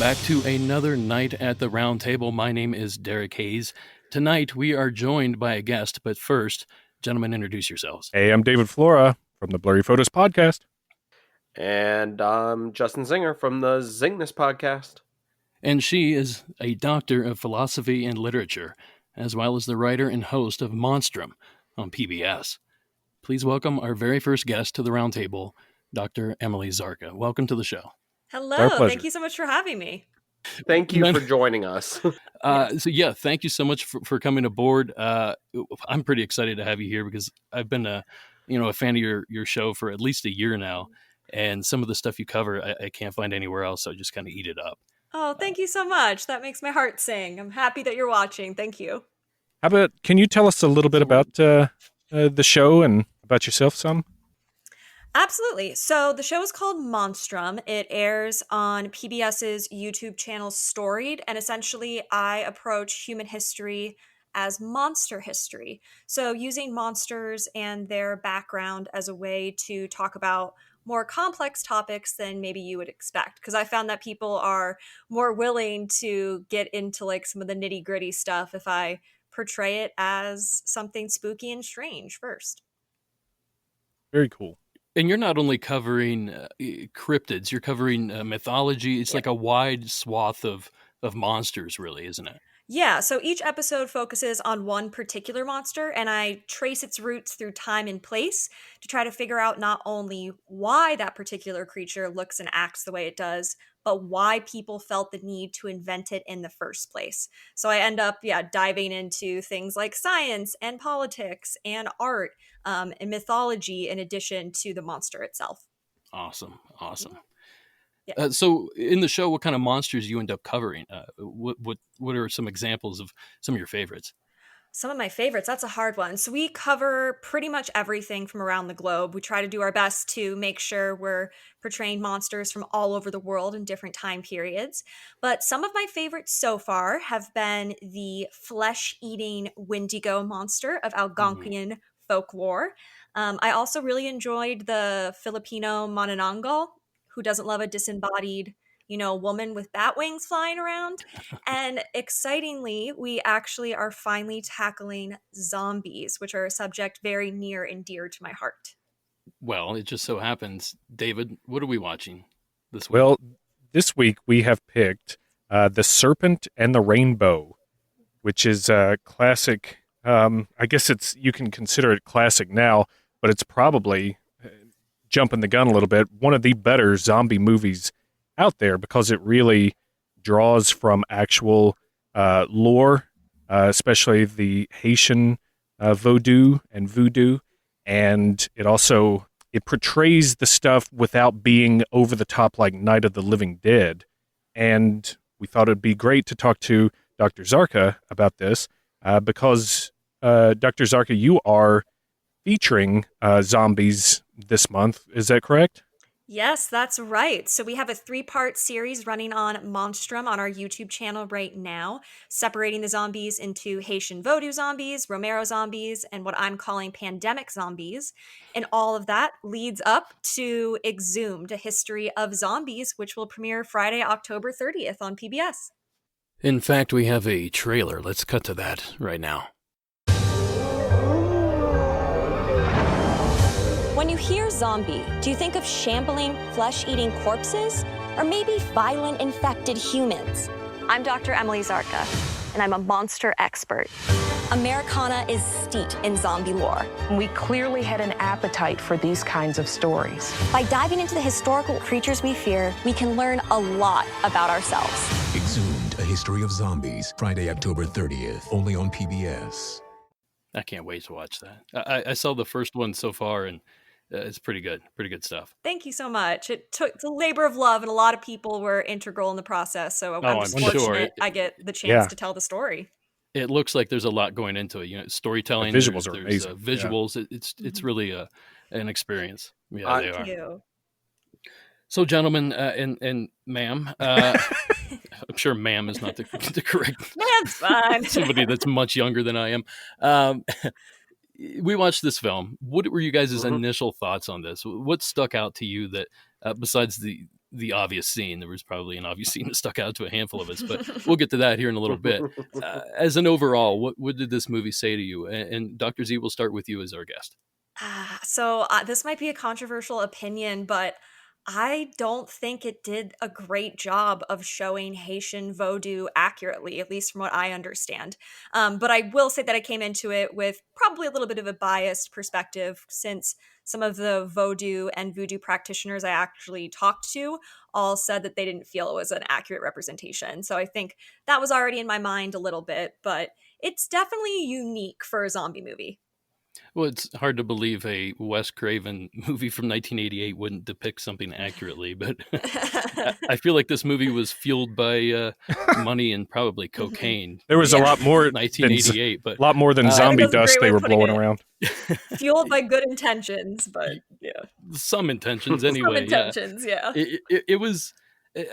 back to another night at the round table. My name is Derek Hayes. Tonight we are joined by a guest, but first, gentlemen, introduce yourselves. Hey, I'm David Flora from the Blurry Photos podcast. And I'm Justin Zinger from the Zingness podcast. And she is a doctor of philosophy and literature, as well as the writer and host of Monstrum on PBS. Please welcome our very first guest to the round table, Dr. Emily Zarka. Welcome to the show. Hello, thank you so much for having me. Thank you for joining us. Thank you so much for coming aboard. I'm pretty excited to have you here because I've been a fan of your show for at least a year now, and some of the stuff you cover I can't find anywhere else, so I just kind of eat it up. Oh, thank you so much. That makes my heart sing. I'm happy that you're watching. Thank you. Can you tell us a little bit about the show and about yourself some? Absolutely. So the show is called Monstrum. It airs on PBS's YouTube channel Storied, and essentially I approach human history as monster history. So using monsters and their background as a way to talk about more complex topics than maybe you would expect. Because I found that people are more willing to get into like some of the nitty gritty stuff if I portray it as something spooky and strange first. Very cool. And you're not only covering cryptids, you're covering mythology. It's like a wide swath of monsters, really, isn't it? Yeah, so each episode focuses on one particular monster, and I trace its roots through time and place to try to figure out not only why that particular creature looks and acts the way it does, but why people felt the need to invent it in the first place. So I end up, diving into things like science and politics and art and mythology in addition to the monster itself. Awesome. Yeah. So in the show, what kind of monsters you end up covering? What are some examples of some of your favorites? Some of my favorites, that's a hard one. So we cover pretty much everything from around the globe. We try to do our best to make sure we're portraying monsters from all over the world in different time periods. But some of my favorites so far have been the flesh-eating wendigo monster of Algonquian folklore. I also really enjoyed the Filipino manananggal, who doesn't love a disembodied woman with bat wings flying around. And excitingly, we actually are finally tackling zombies, which are a subject very near and dear to my heart. Well, it just so happens, David, what are we watching this week? Well, this week we have picked The Serpent and the Rainbow, which is a classic. I guess you can consider it classic now, but it's probably, jumping the gun a little bit, one of the better zombie movies out there because it really draws from actual lore, especially the Haitian voodoo, and it portrays the stuff without being over the top like Night of the Living Dead. And we thought it'd be great to talk to Dr. Zarka about this because Dr. Zarka, you are featuring zombies this month. Is that correct? Yes, that's right. So we have a 3-part series running on Monstrum on our YouTube channel right now, separating the zombies into Haitian voodoo zombies, Romero zombies, and what I'm calling pandemic zombies. And all of that leads up to Exhumed, a history of zombies, which will premiere Friday, October 30th on PBS. In fact, we have a trailer. Let's cut to that right now. When you hear zombie, do you think of shambling, flesh-eating corpses? Or maybe violent, infected humans? I'm Dr. Emily Zarka, and I'm a monster expert. Americana is steeped in zombie lore. We clearly had an appetite for these kinds of stories. By diving into the historical creatures we fear, we can learn a lot about ourselves. Exhumed, a history of zombies, Friday, October 30th, only on PBS. I can't wait to watch that. I saw the first one so far, and it's pretty good stuff. Thank you so much. It's a labor of love, and a lot of people were integral in the process. So I'm just fortunate I get the chance to tell the story. It looks like there's a lot going into it. Storytelling. The visuals are amazing. Visuals. Yeah. It's really an experience. Yeah, they are. Thank you. So, gentlemen and ma'am, I'm sure ma'am is not the correct. Ma'am's fine. Somebody that's much younger than I am. We watched this film. What were you guys' initial thoughts on this? What stuck out to you that besides the the obvious scene. There was probably an obvious scene that stuck out to a handful of us, but we'll get to that here in a little bit. As an overall, what did this movie say to you? And Dr. Z, we'll start with you as our guest. This might be a controversial opinion, but I don't think it did a great job of showing Haitian voodoo accurately, at least from what I understand. But I will say that I came into it with probably a little bit of a biased perspective, since some of the voodoo and voodoo practitioners I actually talked to all said that they didn't feel it was an accurate representation. So I think that was already in my mind a little bit, but it's definitely unique for a zombie movie. Well, it's hard to believe a Wes Craven movie from 1988 wouldn't depict something accurately, but I feel like this movie was fueled by money and probably cocaine. There was a lot more 1988, but a lot more than zombie dust they were blowing around. Fueled by good intentions, but yeah, some intentions anyway. Some intentions, yeah. It was.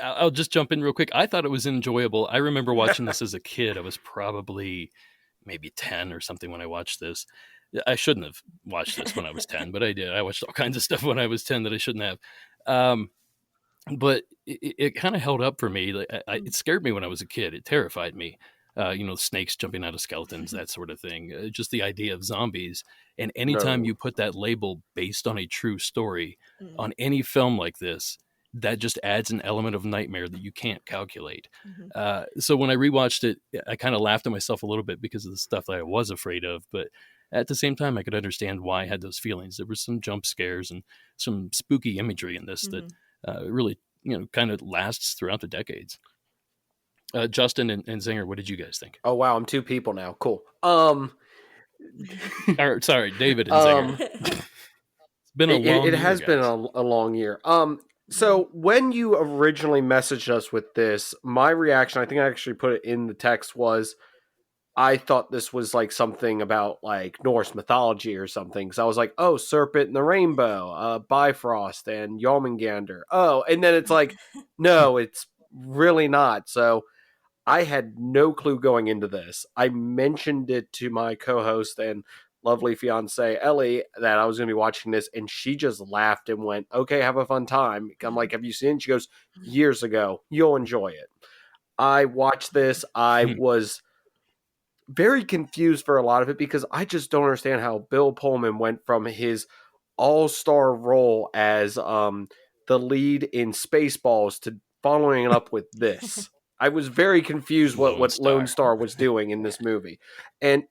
I'll just jump in real quick. I thought it was enjoyable. I remember watching this as a kid. I was probably maybe 10 or something when I watched this. I shouldn't have watched this when I was 10, but I did. I watched all kinds of stuff when I was 10 that I shouldn't have. But it kind of held up for me. It scared me when I was a kid. It terrified me. Snakes jumping out of skeletons, that sort of thing. Just the idea of zombies. And anytime you put that label based on a true story on any film like this, that just adds an element of nightmare that you can't calculate. So when I rewatched it, I kind of laughed at myself a little bit because of the stuff that I was afraid of. But at the same time, I could understand why I had those feelings. There were some jump scares and some spooky imagery in this that really, kind of lasts throughout the decades. Justin and Zinger, what did you guys think? Oh, wow. I'm two people now. Cool. Sorry, David and Zinger. It's been a long year. It has been a long year. So when you originally messaged us with this, my reaction, I think I actually put it in the text, was I thought this was like something about like Norse mythology or something. So I was like, oh, Serpent and the Rainbow, Bifrost and Jormungandr. Oh, and then it's like, no, it's really not. So I had no clue going into this. I mentioned it to my co-host and lovely fiance Ellie that I was going to be watching this, and she just laughed and went, okay, have a fun time. I'm like, have you seen it? She goes, years ago. You'll enjoy it. I watched this. I was very confused for a lot of it because I just don't understand how Bill Pullman went from his all-star role as the lead in Spaceballs to following it up with this. I was very confused what Lone Star was doing in this movie. And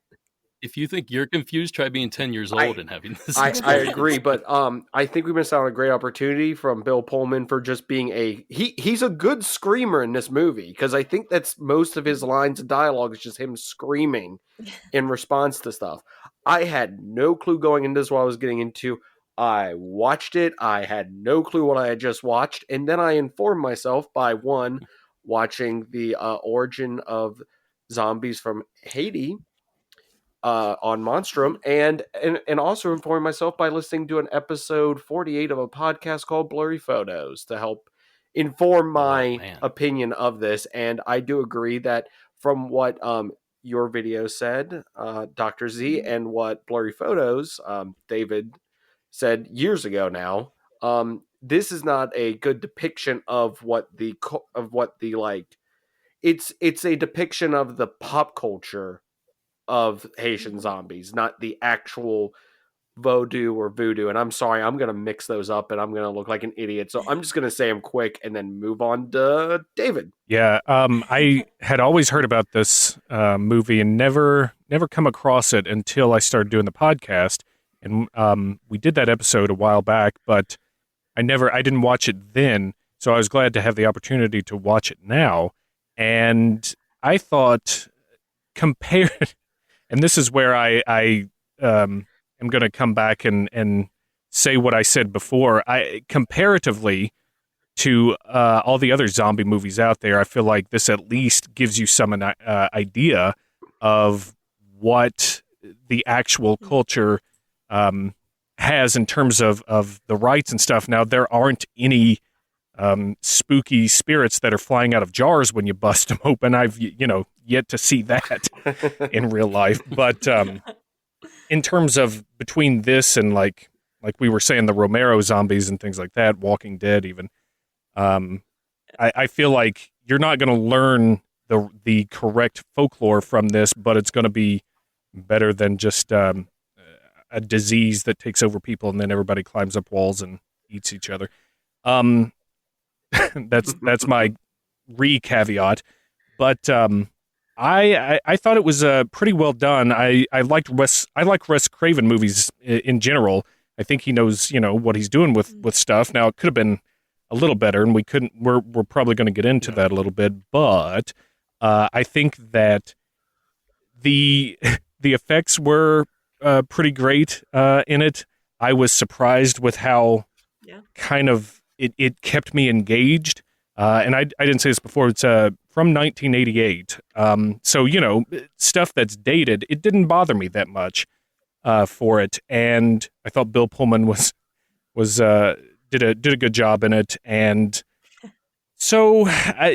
if you think you're confused, try being 10 years old and having this. I agree, but I think we missed out on a great opportunity from Bill Pullman for just being he's a good screamer in this movie, because I think that's most of his lines of dialogue is just him screaming in response to stuff. I had no clue going into this what I was getting into. I watched it. I had no clue what I had just watched, and then I informed myself by watching the origin of zombies from Haiti on Monstrum, and also informing myself by listening to an episode 48 of a podcast called Blurry Photos to help inform my opinion of this. And I do agree that from what your video said, Dr. Z, and what Blurry Photos, David, said years ago now, this is not a good depiction of what the like. It's a depiction of the pop culture of Haitian zombies, not the actual voodoo or voodoo. And I'm sorry, I'm going to mix those up and I'm going to look like an idiot. So I'm just going to say them quick and then move on to David. Yeah, I had always heard about this movie and never come across it until I started doing the podcast. And we did that episode a while back, but I didn't watch it then. So I was glad to have the opportunity to watch it now. And I thought, compared, and this is where I am going to come back and say what I said before. Comparatively to all the other zombie movies out there, I feel like this at least gives you some idea of what the actual culture has in terms of the rites and stuff. Now, there aren't any spooky spirits that are flying out of jars when you bust them open. I've yet to see that in real life. But in terms of between this and like we were saying, the Romero zombies and things like that, Walking Dead even, I feel like you're not going to learn the correct folklore from this, but it's going to be better than just a disease that takes over people and then everybody climbs up walls and eats each other. That's my caveat, but I thought it was pretty well done. I like Wes Craven movies in general. I think he knows what he's doing with stuff. Now it could have been a little better, and we're probably going to get into that a little bit, but I think that the effects were pretty great in it. I was surprised with how kind of it kept me engaged. And I didn't say this before. It's from 1988. So stuff that's dated. It didn't bother me that much for it, and I thought Bill Pullman did a good job in it. And so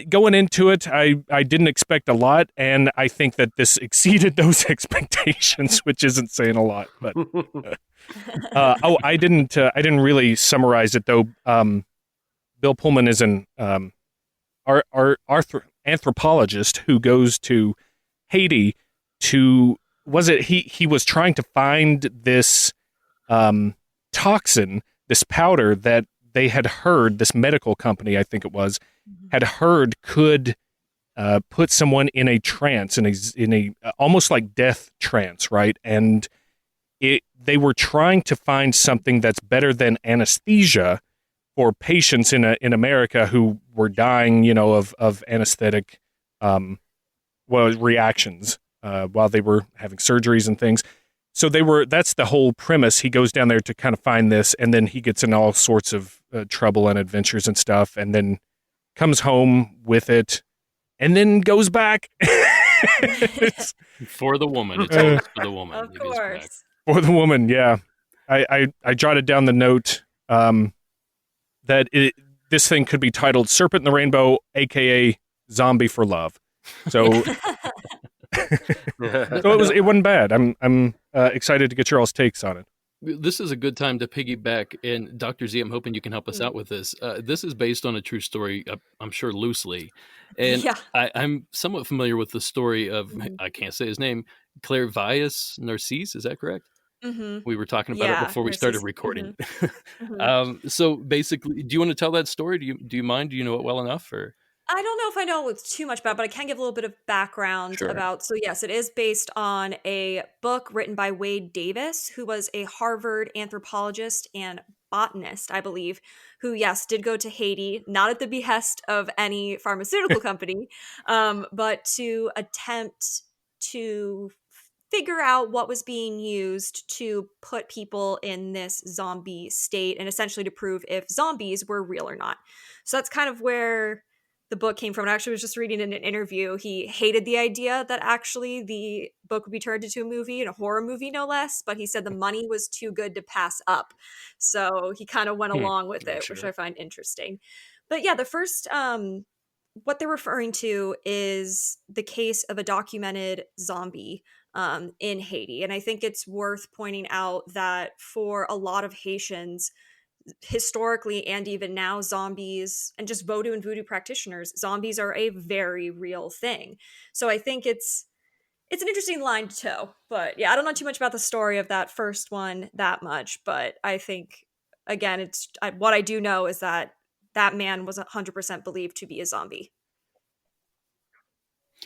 going into it, I didn't expect a lot, and I think that this exceeded those expectations, which isn't saying a lot. But I didn't really summarize it though. Bill Pullman is an anthropologist who goes to Haiti he was trying to find this toxin, this powder that they had heard, this medical company, I think it was, had heard could put someone in a trance, in a almost like death trance, right? And they were trying to find something that's better than anesthesia for patients in America who were dying, of anesthetic reactions while they were having surgeries and things. So that's the whole premise. He goes down there to kind of find this, and then he gets in all sorts of trouble and adventures and stuff, and then comes home with it, and then goes back. For the woman. It's always for the woman. Of course. For the woman, yeah. I jotted down the note that this thing could be titled Serpent in the Rainbow, a.k.a. Zombie for Love. So, it wasn't bad. I'm excited to get your all's takes on it. This is a good time to piggyback, and Dr. Z, I'm hoping you can help us out with this. This is based on a true story, I'm sure loosely, and I'm somewhat familiar with the story of, I can't say his name, Clairvius Narcisse, is that correct? Mm-hmm. We were talking about it before we started recording. Mm-hmm. So basically, do you want to tell that story? Do you mind? Do you know it well enough? Or I don't know if I know too much about it, but I can give a little bit of background about. So yes, it is based on a book written by Wade Davis, who was a Harvard anthropologist and botanist, I believe, who, yes, did go to Haiti, not at the behest of any pharmaceutical company, but to attempt to figure out what was being used to put people in this zombie state and essentially to prove if zombies were real or not. So that's kind of where the book came from. And I actually was just reading in an interview, he hated the idea that actually the book would be turned into a movie, and a horror movie no less, but he said the money was too good to pass up. So he kind of went along with it, which I find interesting. But yeah, the first, what they're referring to is the case of a documented zombie in Haiti. And I think it's worth pointing out that for a lot of Haitians, historically and even now, zombies and just voodoo and voodoo practitioners, zombies are a very real thing. So I think it's an interesting line to toe. But yeah, I don't know too much about the story of that first one that much, but I think, again, what I do know is that that man was 100% believed to be a zombie.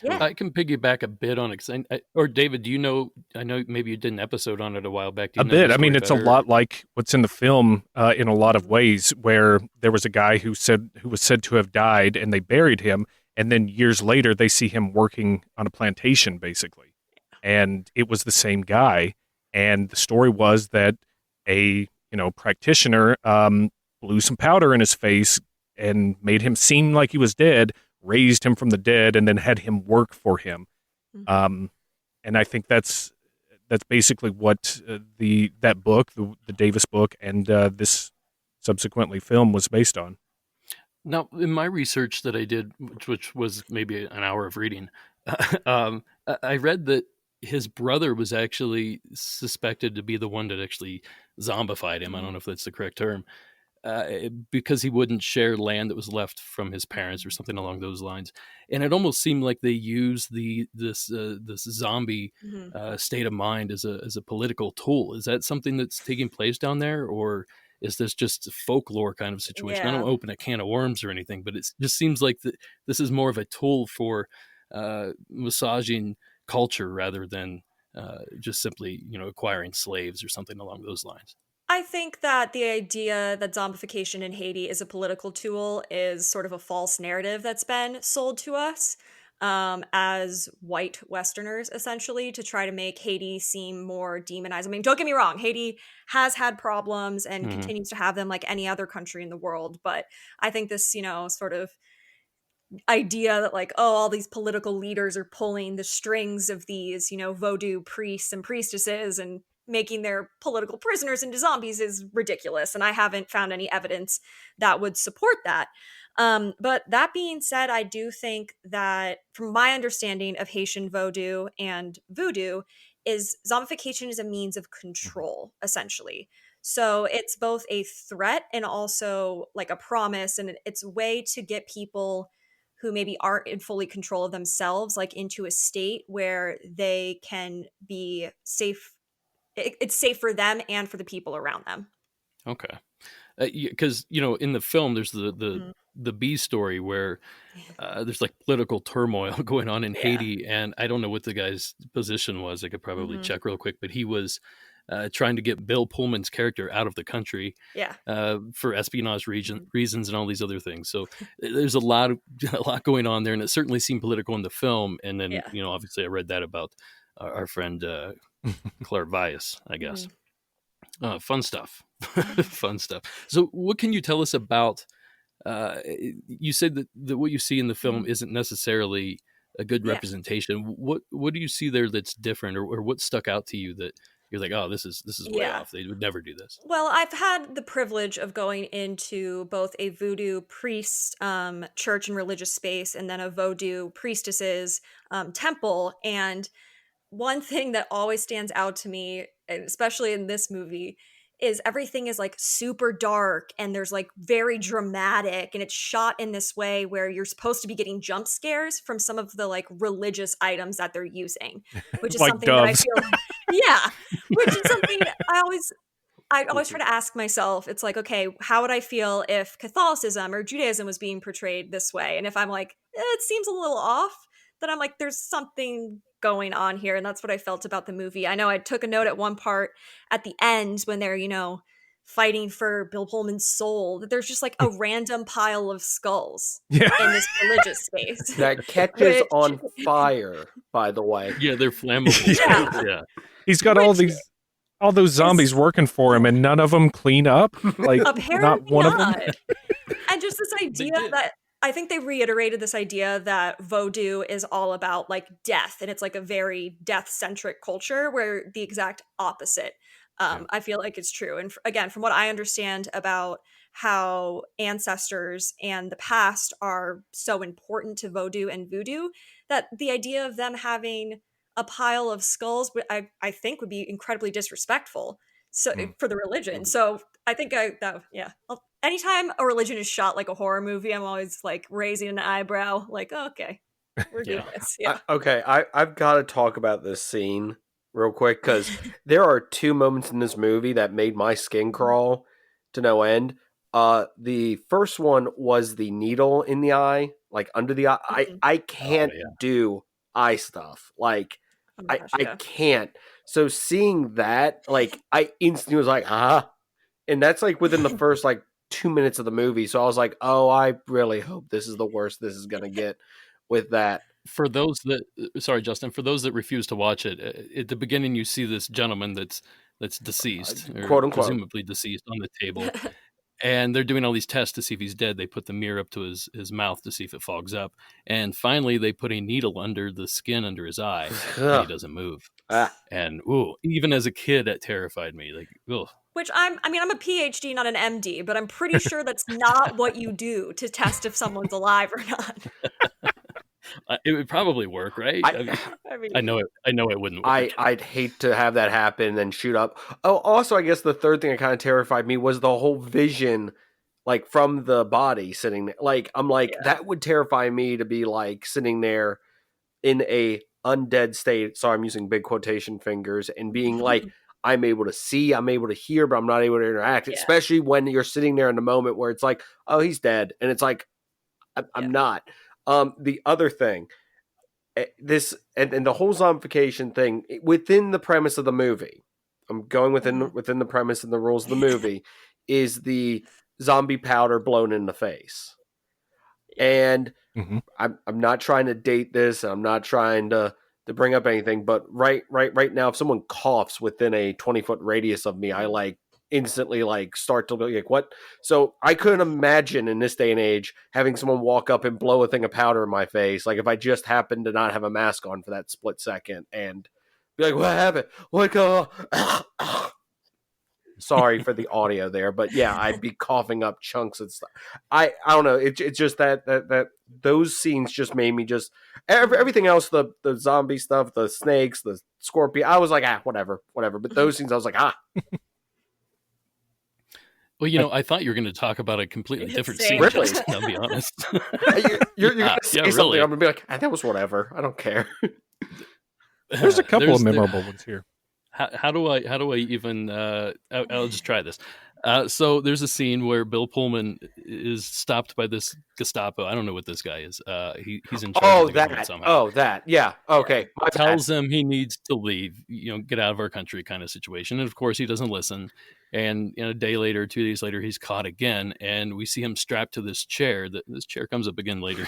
Yeah. I can piggyback a bit on it. Or David, do you know, I know maybe you did an episode on it a while back. A bit. I mean, it's a lot like what's in the film in a lot of ways, where there was a guy who was said to have died, and they buried him, and then years later they see him working on a plantation, basically. And it was the same guy. And the story was that a practitioner blew some powder in his face and made him seem like he was dead, raised him from the dead, and then had him work for him. Mm-hmm. And I think that's basically what that book, the Davis book, and this subsequently film was based on. Now, in my research that I did, which was maybe an hour of reading, I read that his brother was actually suspected to be the one that actually zombified him. I don't know if that's the correct term. because he wouldn't share land that was left from his parents or something along those lines. And it almost seemed like they used this zombie state of mind as a political tool. Is that something that's taking place down there, or is this just a folklore kind of situation? I don't Yeah. open a can of worms or anything, but it just seems like this is more of a tool for massaging culture rather than just simply, acquiring slaves or something along those lines. I think that the idea that zombification in Haiti is a political tool is sort of a false narrative that's been sold to us as white Westerners, essentially, to try to make Haiti seem more demonized. I mean, don't get me wrong, Haiti has had problems and Mhm. continues to have them like any other country in the world. But I think this, sort of idea that like, oh, all these political leaders are pulling the strings of these, voodoo priests and priestesses and making their political prisoners into zombies is ridiculous. And I haven't found any evidence that would support that. But that being said, I do think that from my understanding of Haitian voodoo and voodoo is zombification is a means of control, essentially. So it's both a threat and also like a promise, and it's a way to get people who maybe aren't in fully control of themselves, like into a state where they can be safe. It's safe for them and for the people around them. Okay. Because in the film there's Mhm. the B story where there's like political turmoil going on in Yeah. Haiti, and I don't know what the guy's position was. I could probably Mhm. check real quick, but he was trying to get Bill Pullman's character out of the country Yeah. for espionage Mhm. reasons and all these other things. So there's a lot going on there, and it certainly seemed political in the film. And then Yeah. obviously I read that about our friend Claire Vyas, I guess. Fun stuff. Fun stuff. So what can you tell us about you said that what you see in the film Mhm. isn't necessarily a good Yeah. representation. What do you see there that's different, or what stuck out to you that you're like, oh, this is way Yeah. off. They would never do this. Well, I've had the privilege of going into both a voodoo priest church and religious space and then a voodoo priestess's temple. And one thing that always stands out to me, and especially in this movie, is everything is like super dark and there's like very dramatic, and it's shot in this way where you're supposed to be getting jump scares from some of the like religious items that they're using, which is Like something that I doves. feel yeah, which is something I always try to ask myself, it's like, okay, how would I feel if Catholicism or Judaism was being portrayed this way? And if I'm like, it seems a little off, then I'm like, there's something going on here. And that's what I felt about the movie. I know I took a note at one part at the end when they're, fighting for Bill Pullman's soul, that there's just like a random pile of skulls Yeah. in this religious space. That catches Which, on fire, by the way. Yeah, they're flammable. Yeah. Right? Yeah. He's got all those zombies working for him, and none of them clean up. Like apparently not one of them. not. And just this idea did. that I think they reiterated this idea that voodoo is all about like death, and it's like a very death centric culture, where the exact opposite I feel like it's true. And again, from what I understand about how ancestors and the past are so important to voodoo and voodoo, that the idea of them having a pile of skulls, I think would be incredibly disrespectful for the religion. So I think anytime a religion is shot like a horror movie, I'm always like raising an eyebrow, like, oh, okay, we're doing this. Yeah. Okay, I've got to talk about this scene real quick, because there are two moments in this movie that made my skin crawl to no end. The first one was the needle in the eye, like under the eye. I can't do eye stuff. Like, Oh my gosh, I can't. So seeing that, like, I instantly was like, and that's like within the first like 2 minutes of the movie. So I was like, oh, I really hope this is the worst this is gonna get with that. For those that, sorry, Justin, for those that refuse to watch it, at the beginning you see this gentleman that's deceased, or quote unquote, presumably deceased, on the table, and they're doing all these tests to see if he's dead. They put the mirror up to his mouth to see if it fogs up, and finally they put a needle under the skin under his eye, and he doesn't move. And even as a kid, that terrified me. Like, Which I'm a PhD, not an MD, but I'm pretty sure that's not what you do to test if someone's alive or not. It would probably work, right? I know it. I know it wouldn't work. I'd hate to have that happen and then shoot up. Oh, also, I guess the third thing that kind of terrified me was the whole vision like from the body sitting there. Like, I'm like, that would terrify me to be like sitting there in a undead state. So I'm using big quotation fingers and being like, I'm able to see, I'm able to hear, but I'm not able to interact, especially when you're sitting there in the moment where it's like, oh, he's dead. And it's like, I'm not. The other thing, this and the whole zombification thing within the premise of the movie, I'm going within the premise and the rules of the movie, is the zombie powder blown in the face. And I'm not trying to date this, and I'm not trying to bring up anything, but right now, if someone coughs within a 20-foot radius of me, I like instantly like start to be like, what? So I couldn't imagine in this day and age having someone walk up and blow a thing of powder in my face. Like if I just happened to not have a mask on for that split second and be like, what happened? What go? Sorry for the audio there, but yeah, I'd be coughing up chunks and stuff. I don't know. It's just that those scenes just made me just everything else, the zombie stuff, the snakes, the scorpion. I was like, whatever. But those scenes, I was like, Well, you know, I thought you were going to talk about a completely different scene. Really? I'll be honest. You're going to say something. Really. I'm going to be like, that was whatever. I don't care. There's a couple of memorable ones here. How do I even? I'll just try this. So there's a scene where Bill Pullman is stopped by this Gestapo. I don't know what this guy is. He's in charge of the government somehow. Yeah. Okay. Tells him he needs to leave. Get out of our country, kind of situation. And of course, he doesn't listen. And a day later, 2 days later, he's caught again, and we see him strapped to this chair. This chair comes up again later.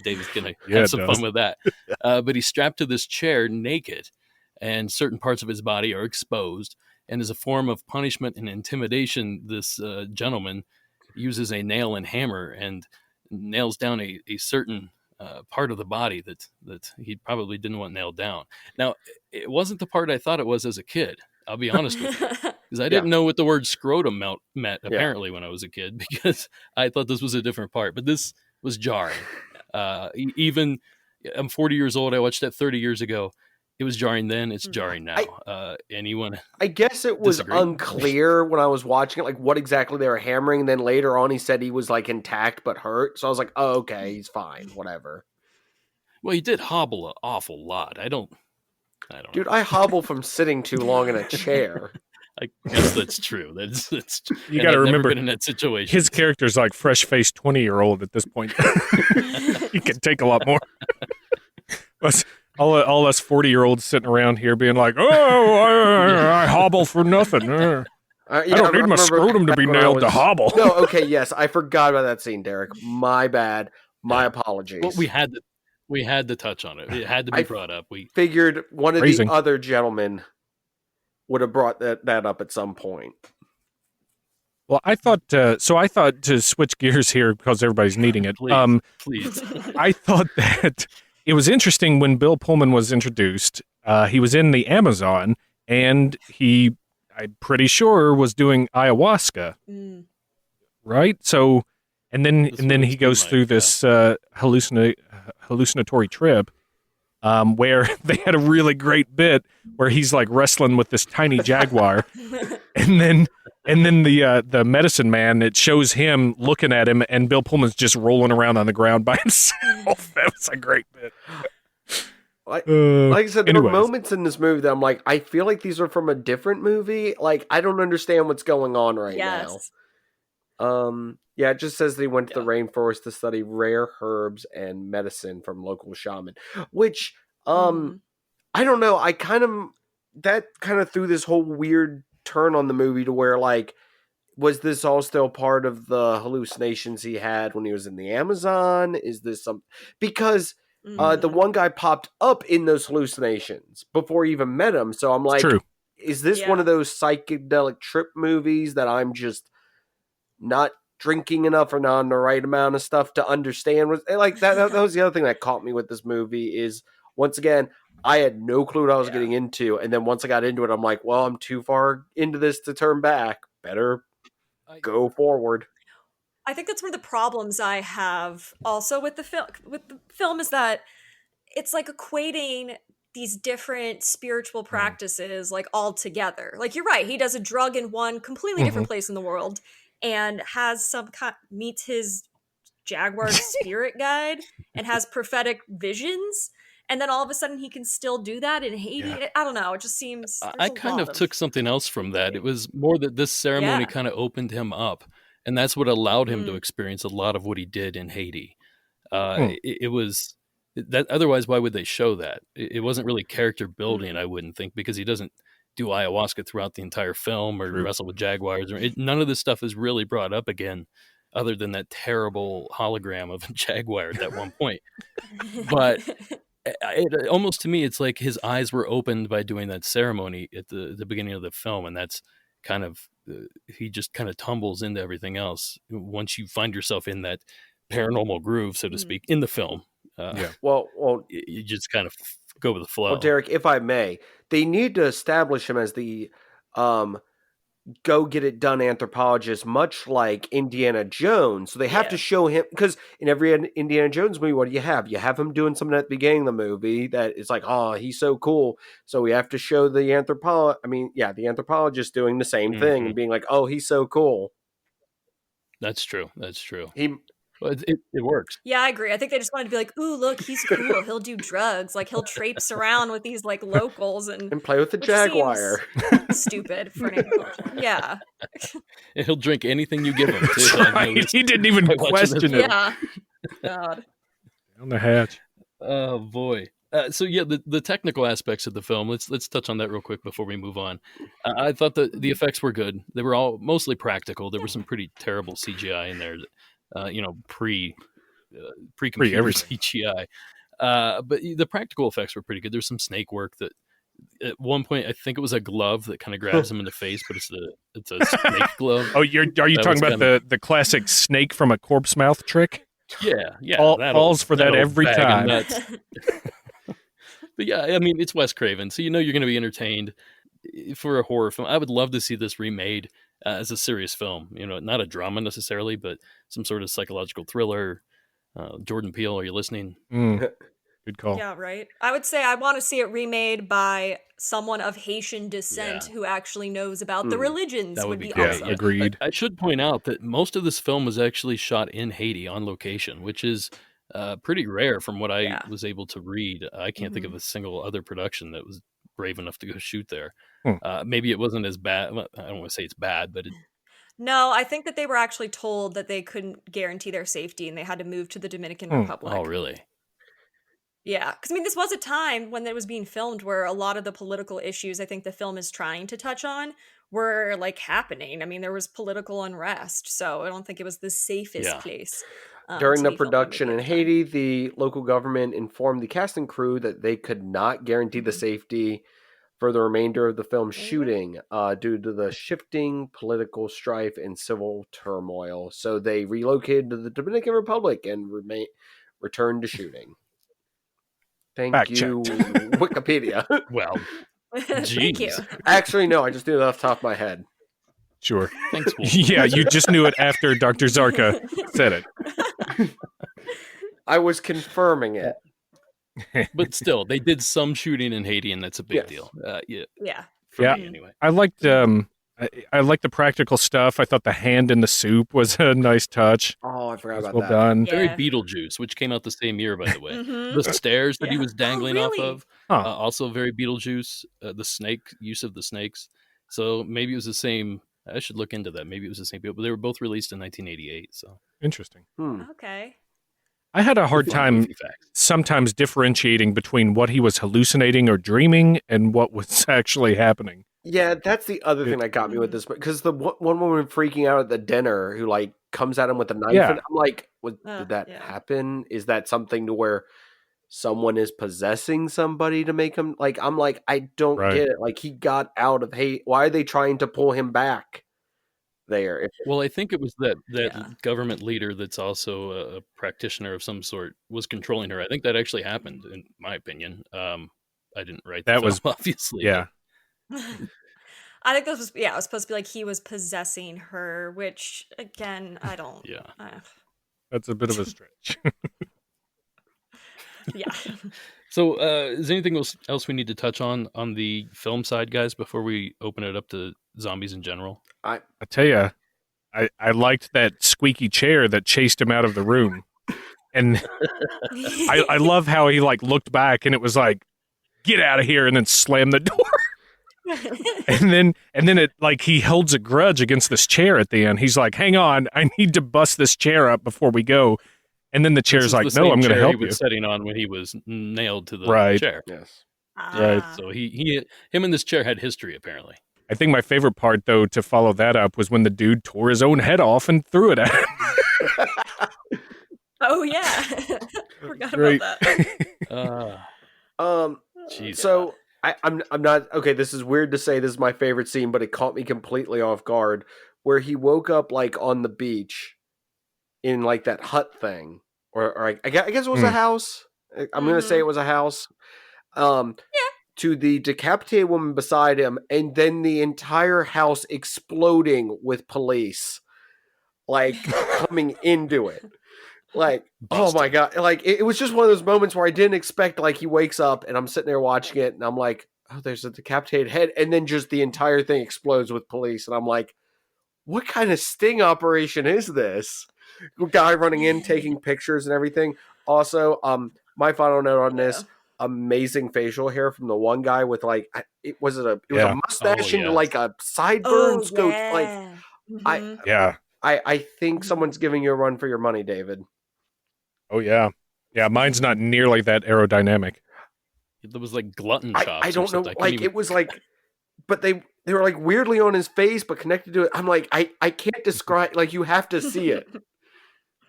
David's gonna have some fun with that. But he's strapped to this chair naked, and certain parts of his body are exposed. And as a form of punishment and intimidation, this gentleman uses a nail and hammer and nails down a certain part of the body that he probably didn't want nailed down. Now, it wasn't the part I thought it was as a kid. I'll be honest with you, because I didn't know what the word scrotum meant apparently when I was a kid, because I thought this was a different part. But this was jarring. Even I'm 40 years old. I watched that 30 years ago. It was jarring then. It's jarring now. Anyone? I guess it was unclear when I was watching it, like what exactly they were hammering. And then later on, he said he was like intact but hurt. So I was like, oh, okay, he's fine, whatever. Well, he did hobble an awful lot. I don't Dude, know. I hobble from sitting too long in a chair. I guess that's true. That's you got to remember been in that situation. His character's like fresh-faced 20-year-old at this point. He can take a lot more. All us 40-year-olds sitting around here being like, I hobble for nothing. I don't need my scrotum to be nailed to hobble. No, okay, yes, I forgot about that scene, Derek. My bad. My apologies. Well, we had to touch on it. It had to be brought up. We figured one of the other gentlemen would have brought that up at some point. Well, I thought to switch gears here because everybody's needing it. Please. I thought that it was interesting when Bill Pullman was introduced. He was in the Amazon, and I'm pretty sure, was doing ayahuasca, right? So, and then he goes through this hallucinatory trip, where they had a really great bit where he's like wrestling with this tiny jaguar, and then the medicine man, it shows him looking at him, and Bill Pullman's just rolling around on the ground by himself. That was a great bit. Like I said, there were moments in this movie that I'm like, I feel like these are from a different movie. Like, I don't understand what's going on right now. Yeah, it just says that he went to the rainforest to study rare herbs and medicine from local shaman, which, I don't know. That kind of threw this whole weird turn on the movie to where, like, was this all still part of the hallucinations he had when he was in the Amazon? Is this some, because the one guy popped up in those hallucinations before he even met him. So I'm like, is this one of those psychedelic trip movies that I'm just not drinking enough or not on the right amount of stuff to understand? Like that was the other thing that caught me with this movie is, once again, I had no clue what I was getting into. And then once I got into it, I'm like, well, I'm too far into this to turn back. Better go forward. I think that's one of the problems I have also with the film is that it's like equating these different spiritual practices like all together. Like, you're right, he does a drug in one completely different place in the world, and has some kind, meets his jaguar spirit guide and has prophetic visions. And then all of a sudden he can still do that in Haiti. Yeah. I don't know. It just seems I there's a kind lot of took something else from that. It was more that this ceremony Yeah. kind of opened him up, and that's what allowed him to Mm. experience a lot of what he did in Haiti. Hmm. It was that. Otherwise, why would they show that? It wasn't really character building, Mhm. I wouldn't think, because he doesn't do ayahuasca throughout the entire film or True. wrestle with jaguars. None of this stuff is really brought up again, other than that terrible hologram of a jaguar at that one point. But it almost, to me, it's like his eyes were opened by doing that ceremony at the beginning of the film, and that's kind of he just kind of tumbles into everything else once you find yourself in that paranormal groove, so to Mm. speak, in the film. Yeah. Well, You just kind of go with the flow. well, Derek, if I may, they need to establish him as the go get it done anthropologist, much like Indiana Jones. So they have to Yeah. show him, because in every Indiana Jones movie, what do? You have him doing something at the beginning of the movie that is like, oh, he's so cool. So we have to show the anthropologist doing the same thing and being like, oh, he's so cool. That's true. That's true. Well, it works. Yeah, I agree. I think they just wanted to be like, ooh, look, he's cool. He'll do drugs. Like, he'll traipse around with these, like, locals and play with the jaguar. Stupid for an anthropologist. Yeah. And he'll drink anything you give him, too. That's right. He didn't even question it. Yeah. God. Down the hatch. Oh, boy. So yeah, the technical aspects of the film. Let's touch on that real quick before we move on. I thought the effects were good. They were all mostly practical. There was some pretty terrible CGI in there. Pre-computer everything. CGI. But the practical effects were pretty good. There's some snake work that at one point I think it was a glove that kind of grabs him in the face, but it's a snake glove. Oh, are you talking about the classic snake from a corpse mouth trick? Yeah. Falls for that every time. But yeah, I mean, it's Wes Craven, so you're going to be entertained for a horror film. I would love to see this remade as a serious film. Not a drama necessarily, but some sort of psychological thriller. Jordan Peele, are you listening? Good call. Yeah, right. I would say I want to see it remade by someone of Haitian descent who actually knows about the religions. That would be Yeah, awesome. agreed. I should point out that most of this film was actually shot in Haiti on location, which is pretty rare from what I was able to read. I can't think of a single other production that was brave enough to go shoot there. Maybe it wasn't as bad. Well, I don't want to say it's bad, but No, I think that they were actually told that they couldn't guarantee their safety and they had to move to the Dominican Republic. Oh, really? Yeah, because I mean, this was a time when it was being filmed where a lot of the political issues I think the film is trying to touch on were like happening. I mean, there was political unrest, so I don't think it was the safest place. During to the be filming production in at the time. Haiti, the local government informed the cast and crew that they could not guarantee the safety for the remainder of the film's shooting due to the shifting political strife and civil turmoil. So they relocated to the Dominican Republic and returned to shooting. Thank you, Wikipedia. Well, Thank you. Actually, no, I just knew that off the top of my head. Sure. Thanks, Wolf. Yeah, you just knew it after Dr. Zarka said it. I was confirming it. But still, they did some shooting in Haiti, and that's a big deal. Yeah. For me, anyway. I liked I liked the practical stuff. I thought the hand in the soup was a nice touch. Oh, I forgot about well that. done. Very Beetlejuice, which came out the same year, by the way. The stairs that he was dangling off of, also very Beetlejuice. The snake, use of the snakes. So maybe it was the same. I should look into that. Maybe it was the same people, but they were both released in 1988. So interesting. Okay. I had a hard time sometimes differentiating between what he was hallucinating or dreaming and what was actually happening. Yeah, that's the other thing that got me with this, because the one woman freaking out at the dinner who like comes at him with a knife, and I'm like, did that happen? Is that something to where someone is possessing somebody to make him like? I'm like, I don't get it. Like, he got out of hate. Why are they trying to pull him back there? Well, I think it was that government leader that's also a practitioner of some sort was controlling her. I think that actually happened, in my opinion. I didn't write that film, obviously. Yeah. I think this was it was supposed to be like he was possessing her, which again, I don't. Yeah. That's a bit of a stretch. Yeah. So, is there anything else we need to touch on the film side, guys, before we open it up to zombies in general? I tell you, I liked that squeaky chair that chased him out of the room. And I love how he like looked back and it was like, get out of here, and then slammed the door. and then it like he holds a grudge against this chair at the end. He's like, hang on, I need to bust this chair up before we go. And then the chair's like, no, I'm going to help he you. was sitting on when he was nailed to the chair. Yes. Right. So him and this chair had history apparently. I think my favorite part, though, to follow that up was when the dude tore his own head off and threw it at him. Oh yeah, forgot about that. Jeez. So I'm not okay. This is weird to say. This is my favorite scene, but it caught me completely off guard. Where he woke up like on the beach, in like that hut thing, or I guess it was a house. I'm gonna say it was a house. To the decapitated woman beside him, and then the entire house exploding with police, like coming into it. Like, oh my God. Like, it was just one of those moments where I didn't expect, like, he wakes up and I'm sitting there watching it and I'm like, oh, there's a decapitated head. And then just the entire thing explodes with police. And I'm like, what kind of sting operation is this? Guy running in, taking pictures and everything. Also, my final note on this, amazing facial hair from the one guy with like, it was a mustache and like a sideburns. I think someone's giving you a run for your money, David. Oh, yeah. Yeah, mine's not nearly that aerodynamic. It was like glutton chops. I don't know. Like, it was like, but they were like weirdly on his face, but connected to it. I'm like, I can't describe, like, you have to see it.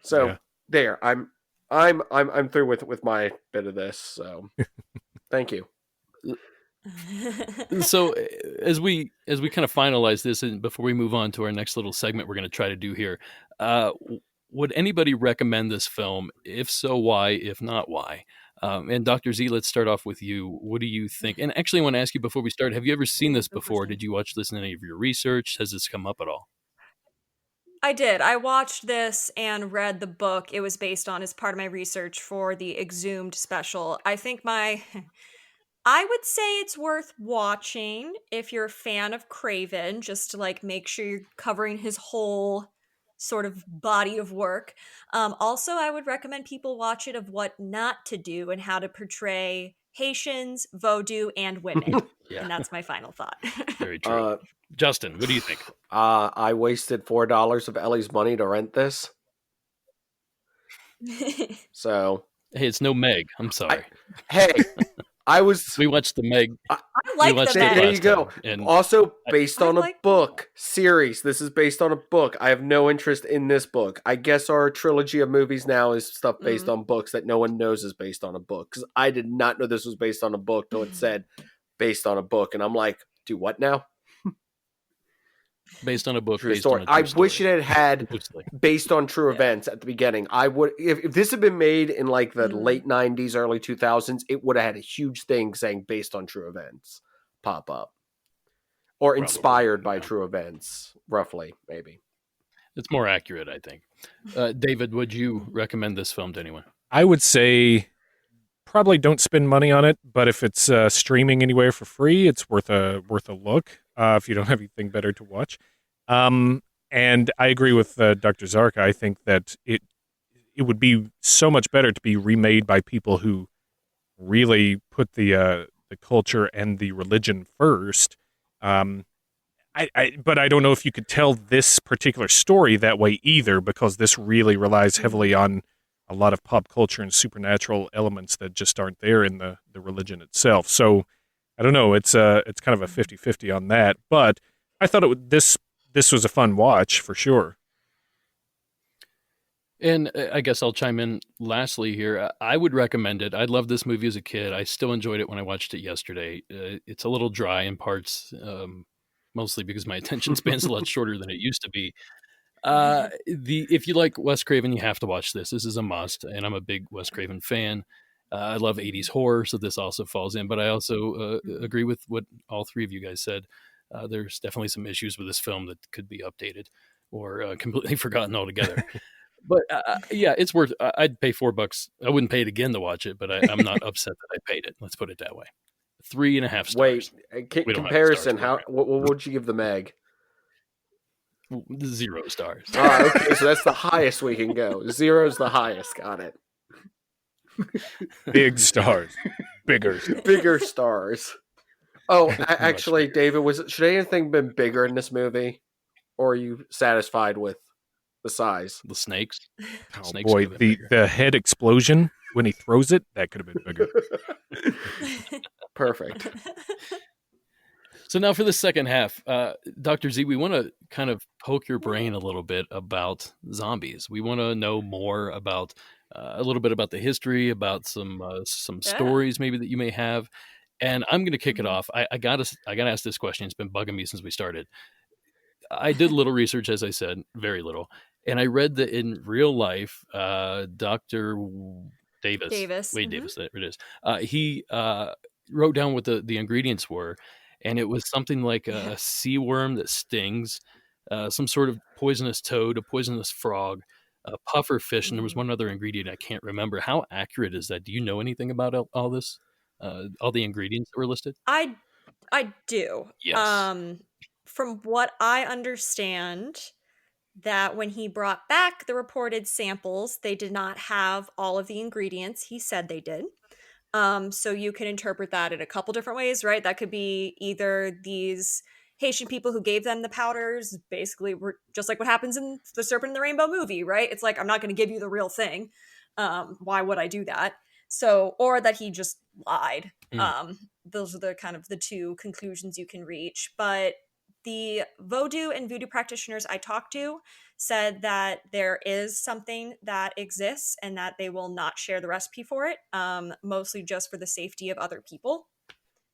So there, I'm through with my bit of this. So thank you. So as we kind of finalize this, and before we move on to our next little segment we're going to try to do here, would anybody recommend this film? If so, why? If not, why? And Dr. Z, let's start off with you. What do you think? And actually, I want to ask you before we start, have you ever seen this before? Did you watch this in any of your research? Has this come up at all? I did. I watched this and read the book it was based on as part of my research for the Exhumed special. I think I would say it's worth watching if you're a fan of Craven, just to like make sure you're covering his whole sort of body of work. Also, I would recommend people watch it of what not to do and how to portray Haitians, Vodou, and women. And that's my final thought. Very true. Justin, what do you think? I wasted $4 of Ellie's money to rent this. So hey, it's no Meg. I'm sorry. We watched the Meg. I like the Meg. There you go. And also based on a book series. This is based on a book. I have no interest in this book. I guess our trilogy of movies now is stuff based on books that no one knows is based on a book. Because I did not know this was based on a book till it said based on a book, and I'm like, do what now? Based on a book. True story. I wish it had based on true events at the beginning. I would, if this had been made in like the late 90s, early 2000s, it would have had a huge thing saying based on true events pop up. Or inspired by true events, roughly, maybe. It's more accurate, I think. David, would you recommend this film to anyone? I would say probably don't spend money on it, but if it's streaming anywhere for free, it's worth a look. If you don't have anything better to watch. And I agree with Dr. Zarka. I think that it would be so much better to be remade by people who really put the culture and the religion first. But I don't know if you could tell this particular story that way either, because this really relies heavily on a lot of pop culture and supernatural elements that just aren't there in the religion itself. So I don't know. It's kind of a 50-50 on that, but I thought this was a fun watch for sure. And I guess I'll chime in lastly here. I would recommend it. I loved this movie as a kid. I still enjoyed it when I watched it yesterday. It's a little dry in parts, mostly because my attention span's a lot shorter than it used to be. If you like Wes Craven, you have to watch this. This is a must, and I'm a big Wes Craven fan. I love 80s horror, so this also falls in. But I also agree with what all three of you guys said. There's definitely some issues with this film that could be updated or completely forgotten altogether. But yeah, it's worth. I'd pay $4. I wouldn't pay it again to watch it, but I'm not upset that I paid it. Let's put it that way. 3.5 stars. Wait, comparison. What would you give the Meg? 0 stars. Okay, so that's the highest we can go. 0's the highest. Got it. Big stars, bigger stars. Bigger stars. Oh, Much actually, bigger. David, should anything been bigger in this movie, or are you satisfied with the size? The snakes. Oh Snakes boy, could have been bigger. the head explosion when he throws it, that could have been bigger. Perfect. So now for the second half, Dr. Z, we want to kind of poke your brain a little bit about zombies. We want to know more about a little bit about the history, about some stories maybe that you may have. And I'm going to kick it off. I got to ask this question. It's been bugging me since we started. I did a little research, as I said, very little, and I read that in real life, Dr. Davis, Wade Davis, there it is. He wrote down what the ingredients were, and it was something like a sea worm that stings, some sort of poisonous toad, a poisonous frog, a puffer fish, and there was one other ingredient I can't remember. How accurate is that? Do you know anything about all this? All the ingredients that were listed? I do. Yes. From what I understand, that when he brought back the reported samples, they did not have all of the ingredients he said they did. So you can interpret that in a couple different ways, right? That could be either these Haitian people who gave them the powders basically were just like what happens in the Serpent and the Rainbow movie, right? It's like, I'm not going to give you the real thing. Why would I do that? So, or that he just lied. Those are the kind of the two conclusions you can reach. But the Vodou and Voodoo practitioners I talked to said that there is something that exists and that they will not share the recipe for it, mostly just for the safety of other people.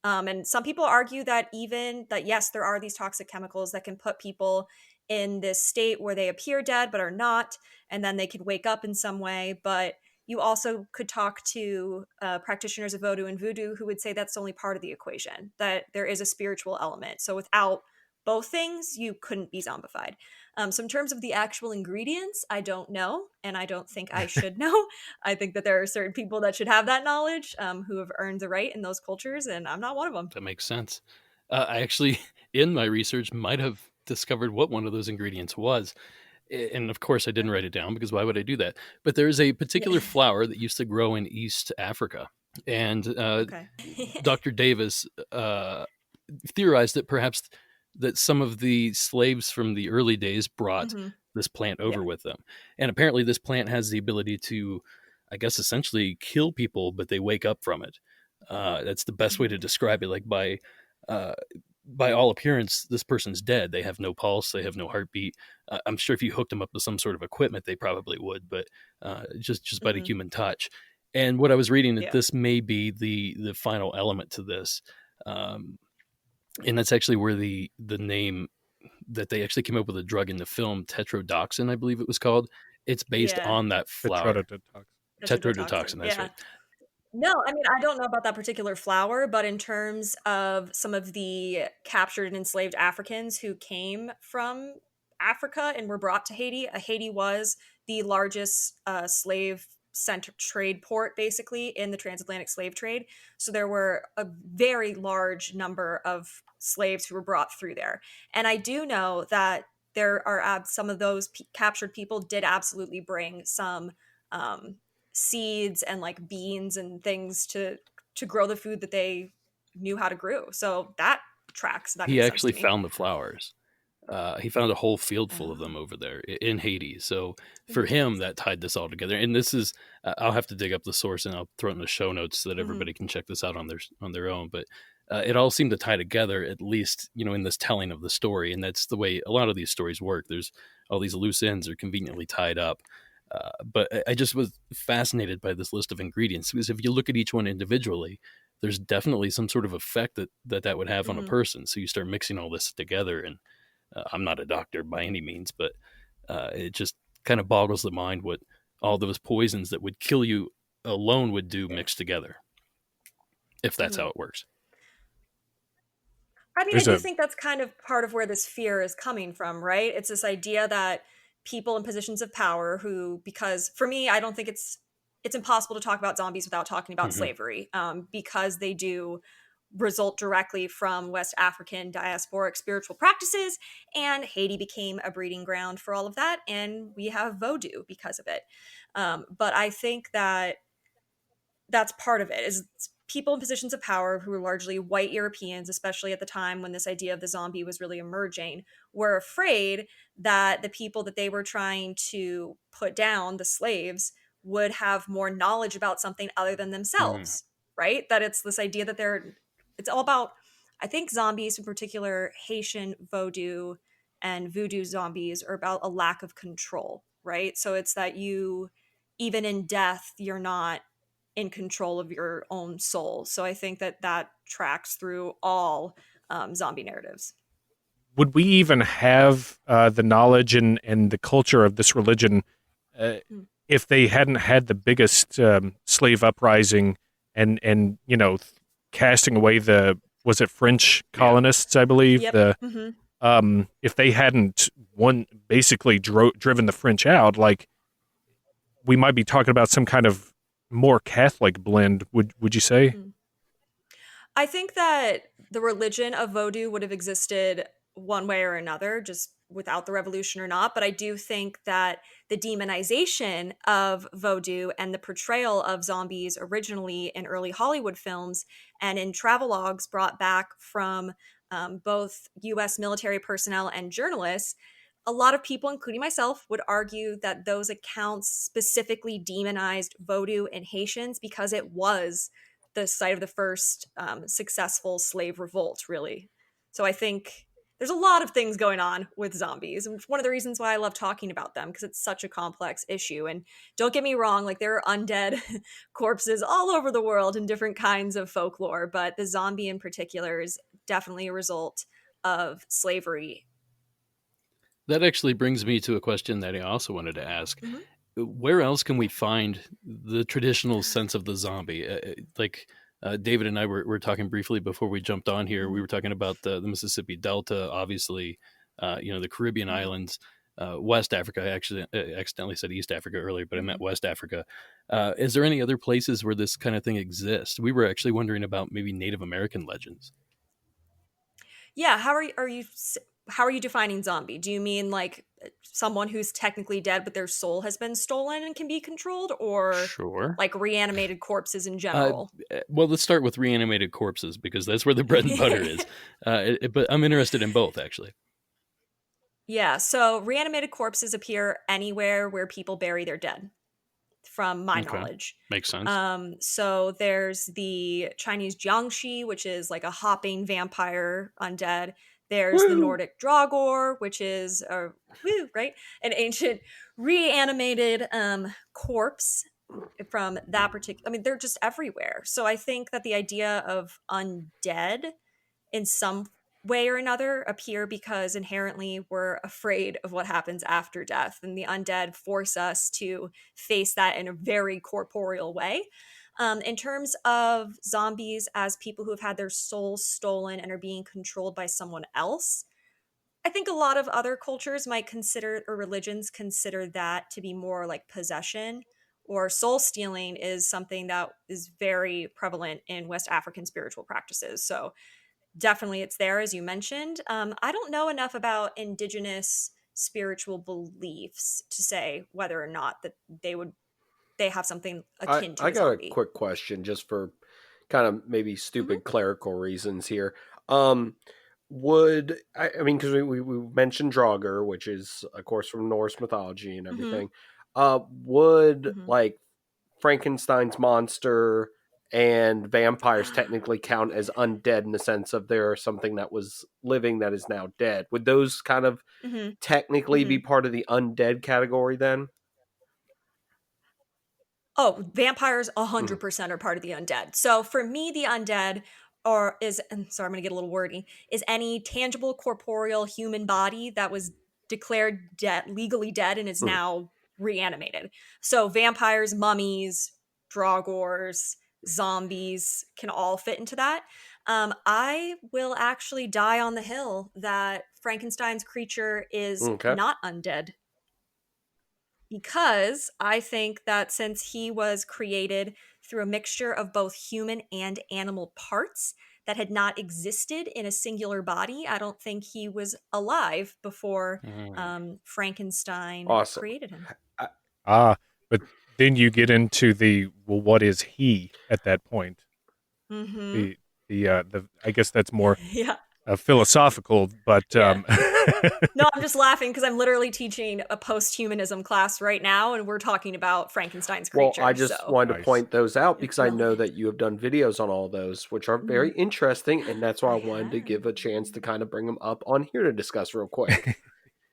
And some people argue that even that, yes, there are these toxic chemicals that can put people in this state where they appear dead but are not, and then they could wake up in some way. But you also could talk to practitioners of Vodou and Voodoo who would say that's only part of the equation, that there is a spiritual element. So without both things, you couldn't be zombified. So in terms of the actual ingredients, I don't know, and I don't think I should know. I think that there are certain people that should have that knowledge, who have earned the right in those cultures, and I'm not one of them. That makes sense. I actually, in my research, might have discovered what one of those ingredients was. And of course, I didn't write it down because why would I do that? But there is a particular flower that used to grow in East Africa. And Dr. Davis theorized that perhaps that some of the slaves from the early days brought this plant over with them. And apparently this plant has the ability to, I guess, essentially kill people, but they wake up from it. That's the best way to describe it. Like by all appearance, this person's dead. They have no pulse. They have no heartbeat. I'm sure if you hooked them up to some sort of equipment, they probably would, but just by the human touch. And what I was reading, that this may be the final element to this. And that's actually where the name that they actually came up with a drug in the film, tetrodotoxin, I believe it was called. It's based on that flower. Tetrodotoxin, that's right. No, I mean, I don't know about that particular flower, but in terms of some of the captured and enslaved Africans who came from Africa and were brought to Haiti, Haiti was the largest slave center trade port, basically, in the transatlantic slave trade. So there were a very large number of slaves who were brought through there. And I do know that there are some of those captured people did absolutely bring some seeds and like beans and things to grow the food that they knew how to grow. So that tracks. That he makes actually sense to me. found the flowers. He found a whole field full of them over there in Haiti. So for him, that tied this all together. And this is, I'll have to dig up the source and I'll throw it in the show notes so that everybody can check this out on their own. But it all seemed to tie together, at least, in this telling of the story. And that's the way a lot of these stories work. There's all these loose ends are conveniently tied up. But I just was fascinated by this list of ingredients, because if you look at each one individually, there's definitely some sort of effect that would have on a person. So you start mixing all this together, and I'm not a doctor by any means, but it just kind of boggles the mind what all those poisons that would kill you alone would do mixed together, if that's how it works. I mean, I do think that's kind of part of where this fear is coming from, right? It's this idea that people in positions of power who, because for me, I don't think it's impossible to talk about zombies without talking about slavery, because they do result directly from West African diasporic spiritual practices, and Haiti became a breeding ground for all of that, and we have voodoo because of it. But I think that that's part of it, is people in positions of power who were largely white Europeans, especially at the time when this idea of the zombie was really emerging, were afraid that the people that they were trying to put down, the slaves, would have more knowledge about something other than themselves, right? That it's this idea that it's all about, I think zombies, in particular Haitian voodoo and voodoo zombies, are about a lack of control, right? So it's that you, even in death, you're not in control of your own soul. So I think that that tracks through all zombie narratives. Would we even have the knowledge and the culture of this religion if they hadn't had the biggest slave uprising and casting away the, was it French colonists, I believe? Yep. The if they hadn't basically driven the French out, like, we might be talking about some kind of more Catholic blend. Would you say? I think that the religion of voodoo would have existed one way or another, just without the revolution or not. But I do think that the demonization of voodoo and the portrayal of zombies originally in early Hollywood films and in travelogues brought back from both US military personnel and journalists, a lot of people, including myself, would argue that those accounts specifically demonized voodoo and Haitians because it was the site of the first successful slave revolt, really. So I think there's a lot of things going on with zombies. And one of the reasons why I love talking about them, because it's such a complex issue. And don't get me wrong, like there are undead corpses all over the world in different kinds of folklore, but the zombie in particular is definitely a result of slavery. That actually brings me to a question that I also wanted to ask. Where else can we find the traditional sense of the zombie? David and I were talking briefly before we jumped on here. We were talking about the Mississippi Delta, obviously, the Caribbean islands, West Africa. I actually accidentally said East Africa earlier, but I meant West Africa. Is there any other places where this kind of thing exists? We were actually wondering about maybe Native American legends. Yeah, how are you defining zombie? Do you mean like someone who's technically dead but their soul has been stolen and can be controlled, or Sure. like reanimated corpses in general? Well, let's start with reanimated corpses because that's where the bread and butter is. But I'm interested in both, actually. Yeah, so reanimated corpses appear anywhere where people bury their dead, from my Okay. knowledge. Makes sense. So there's the Chinese Jiangshi, which is like a hopping vampire undead. There's the Nordic Draugr, which is right, an ancient reanimated corpse from that particular. I mean, they're just everywhere. So I think that the idea of undead in some way or another appear because inherently we're afraid of what happens after death, and the undead force us to face that in a very corporeal way. In terms of zombies as people who have had their souls stolen and are being controlled by someone else, I think a lot of other cultures might consider, or religions consider, that to be more like possession, or soul stealing is something that is very prevalent in West African spiritual practices. So definitely it's there, as you mentioned. I don't know enough about indigenous spiritual beliefs to say whether or not that they have something akin to I a got a zombie. quick question just for kind of maybe stupid clerical reasons here. I mean, because we mentioned Draugr, which is of course from Norse mythology and everything. Would like Frankenstein's monster and vampires technically count as undead in the sense of they're something that was living that is now dead? Would those kind of technically be part of the undead category then? Oh, vampires 100% are part of the undead. So for me, the undead and sorry, I'm going to get a little wordy, is any tangible corporeal human body that was declared dead, legally dead, and is now reanimated. So vampires, mummies, draugrs, zombies can all fit into that. I will actually die on the hill that Frankenstein's creature is Okay. not undead, because I think that since he was created through a mixture of both human and animal parts, that had not existed in a singular body. I don't think he was alive before Frankenstein Awesome. created him. But then you get into well, what is he at that point? Mm-hmm. The I guess that's more Yeah. philosophical, but Yeah. No, I'm just laughing because I'm literally teaching a post-humanism class right now, and we're talking about Frankenstein's creature. Well, I just wanted to Nice. point those out because I know relevant. that you have done videos on all those, which are very interesting, and that's why I wanted to have. give a chance to kind of bring them up on here to discuss real quick.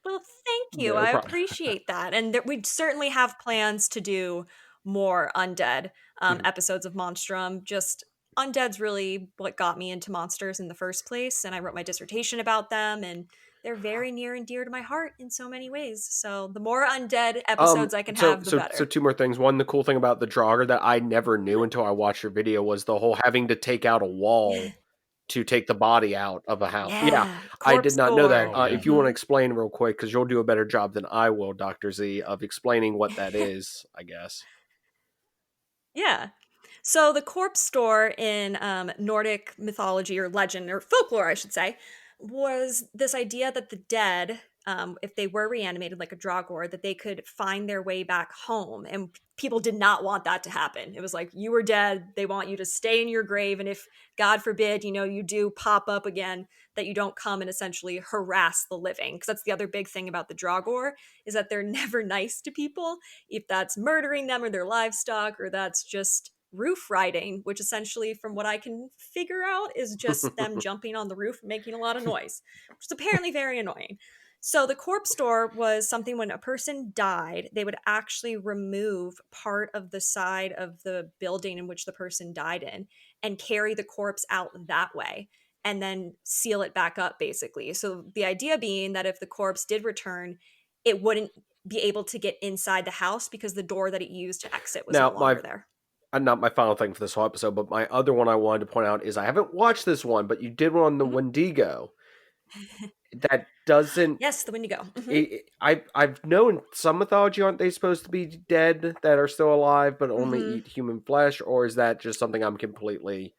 Well, thank you. No I problem. appreciate that. And we certainly have plans to do more undead Mhm. episodes of Monstrum. Just undead's really what got me into monsters in the first place. And I wrote my dissertation about them, and they're very near and dear to my heart in so many ways. So the more undead episodes I can have, the So better. two more things. One, the cool thing about the Draugr that I never knew until I watched your video was the whole having to take out a wall to take the body out of a house. Yeah, I did corpse not know that. gore. Oh, yeah. If you want to explain real quick, because you'll do a better job than I will, Dr. Z, of explaining what that is, I guess. Yeah. So the corpse store in Nordic mythology or legend or folklore, I should say, was this idea that the dead, if they were reanimated like a Draugr, that they could find their way back home. And people did not want that to happen. It was like, you were dead. They want you to stay in your grave. And if, God forbid, you do pop up again, that you don't come and essentially harass the living. Because that's the other big thing about the Draugr, is that they're never nice to people. If that's murdering them or their livestock, or that's just roof riding, which essentially, from what I can figure out, is just them jumping on the roof and making a lot of noise, which is apparently very annoying. So the corpse store was something when a person died, they would actually remove part of the side of the building in which the person died in and carry the corpse out that way and then seal it back up, basically. So the idea being that if the corpse did return, it wouldn't be able to get inside the house because the door that it used to exit was no longer there. Not my final thing for this whole episode, but my other one I wanted to point out is I haven't watched this one, but you did one on the Wendigo. That doesn't. Yes, the Wendigo. I've known some mythology, aren't they supposed to be dead that are still alive but only eat human flesh, or is that just something I'm completely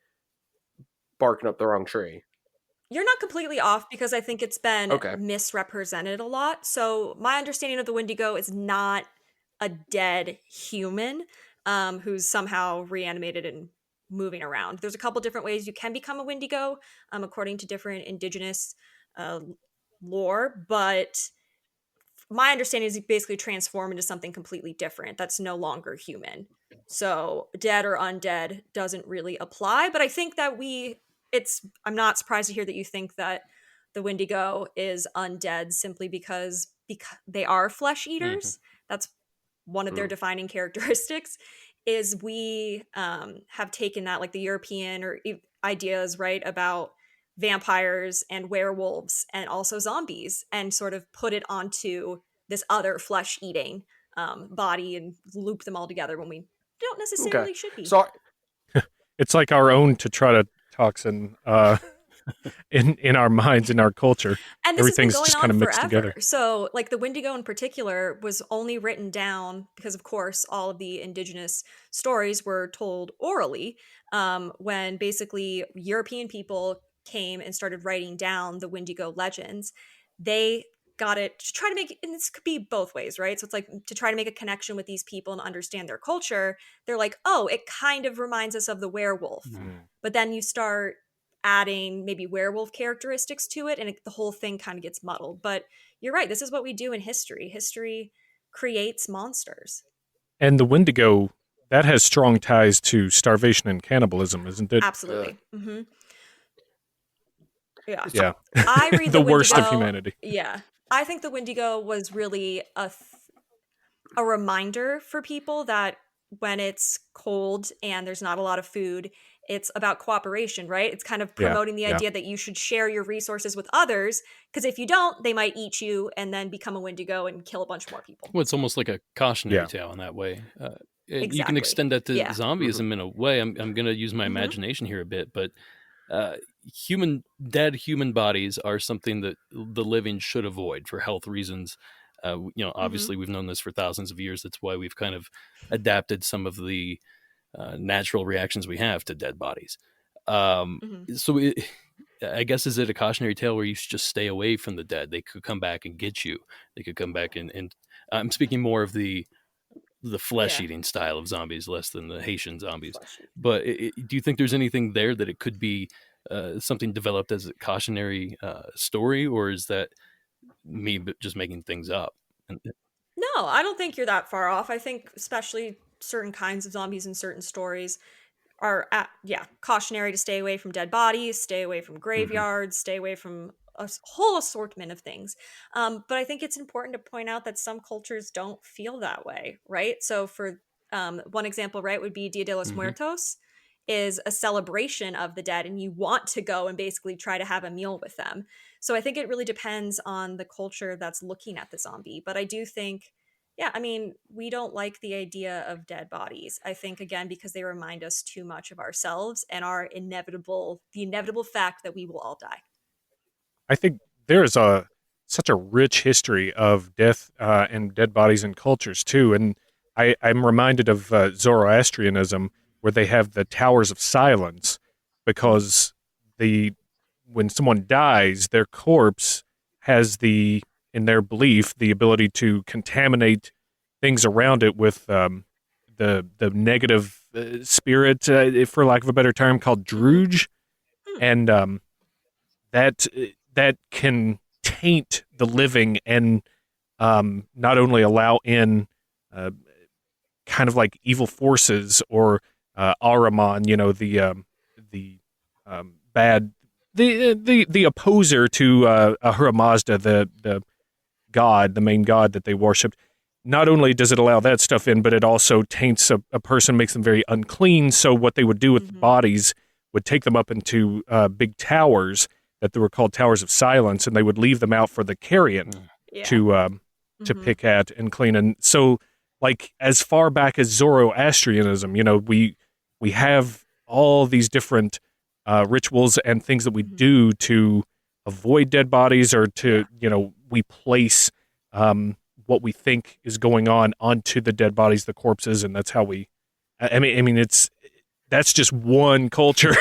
barking up the wrong tree? You're not completely off because I think it's been Okay. misrepresented a lot. So my understanding of the Wendigo is not a dead human who's somehow reanimated and moving around. There's a couple different ways you can become a Wendigo according to different indigenous lore, but my understanding is you basically transform into something completely different that's no longer human. So dead or undead doesn't really apply, but I think that I'm not surprised to hear that you think that the Wendigo is undead simply because they are flesh eaters. That's one of their defining characteristics. Is we have taken that, like the European or ideas, right, about vampires and werewolves and also zombies, and sort of put it onto this other flesh eating body and loop them all together when we don't necessarily should be. So It's like our own tetrodotoxin in our minds, in our culture. And this Everything's has been just going kind on of mixed forever. together. So, like the Wendigo in particular was only written down because, of course, all of the indigenous stories were told orally. When basically European people came and started writing down the Wendigo legends, they got it to try to make, and this could be both ways, right? So it's like to try to make a connection with these people and understand their culture. They're like, oh, it kind of reminds us of the werewolf. But then you start adding maybe werewolf characteristics to it, and the whole thing kind of gets muddled. But you're right, this is what we do in history. History creates monsters. And the Wendigo, that has strong ties to starvation and cannibalism, isn't it? Absolutely. Yeah. Yeah. I read The the worst of Wendigo- humanity. Yeah. I think the Wendigo was really a reminder for people that when it's cold and there's not a lot of food, it's about cooperation, right? It's kind of promoting the idea that you should share your resources with others, because if you don't, they might eat you and then become a Wendigo and kill a bunch more people. Well, it's almost like a cautionary tale in that way. You can Exactly. extend that to zombieism in a way. I'm going to use my imagination here a bit, but dead human bodies are something that the living should avoid for health reasons. Obviously we've known this for thousands of years. That's why we've kind of adapted some of the natural reactions we have to dead bodies. Mhm. So I guess, is it a cautionary tale where you should just stay away from the dead? They could come back and get you. They could come back and I'm speaking more of the flesh Yeah. eating style of zombies, less than the Haitian zombies. Fleshy. But do you think there's anything there that it could be something developed as a cautionary story, or is that me just making things up? No, I don't think you're that far off. I think especially certain kinds of zombies in certain stories yeah, cautionary to stay away from dead bodies, stay away from graveyards, stay away from whole assortment of things. But I think it's important to point out that some cultures don't feel that way, right? So for one example, right, would be Dia de los Mhm. Muertos is a celebration of the dead, and you want to go and basically try to have a meal with them. So I think it really depends on the culture that's looking at the zombie. But I do think, yeah, I mean, we don't like the idea of dead bodies. I think, again, because they remind us too much of ourselves and the inevitable fact that we will all die. I think there is such a rich history of death and dead bodies and cultures too, and I'm reminded of Zoroastrianism, where they have the towers of silence, because the when someone dies, their corpse has in their belief, the ability to contaminate things around it with the negative spirit, for lack of a better term, called Mm-hmm. druge, and that that can taint the living and not only allow in uh, kind of like evil forces or Ahriman, the bad the opposer to Ahura Mazda, the god, the main god that they worshipped. Not only does it allow that stuff in, but it also taints a person, makes them very unclean. So what they would do with the Mm-hmm. bodies would take them up into big towers that they were called towers of silence, and they would leave them out for the carrion Yeah. to Mm-hmm. pick at and clean. And so, like, as far back as Zoroastrianism, we have all these different rituals and things that we Mm-hmm. do to avoid dead bodies, or to Yeah. we place what we think is going on onto the dead bodies, the corpses, and that's how we. I mean, that's just one culture.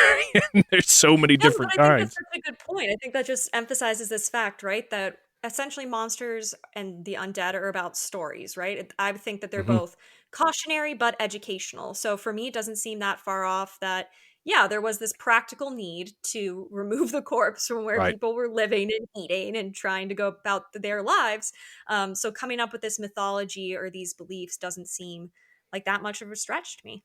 And there's so many Yeah, but different I think that's kinds. such a good point. I think that just emphasizes this fact, right? That essentially monsters and the undead are about stories, right? I think that they're Mhm. both cautionary but educational. So for me, it doesn't seem that far off that, yeah, there was this practical need to remove the corpse from where Right. people were living and eating and trying to go about their lives. So coming up with this mythology or these beliefs doesn't seem like that much of a stretch to me.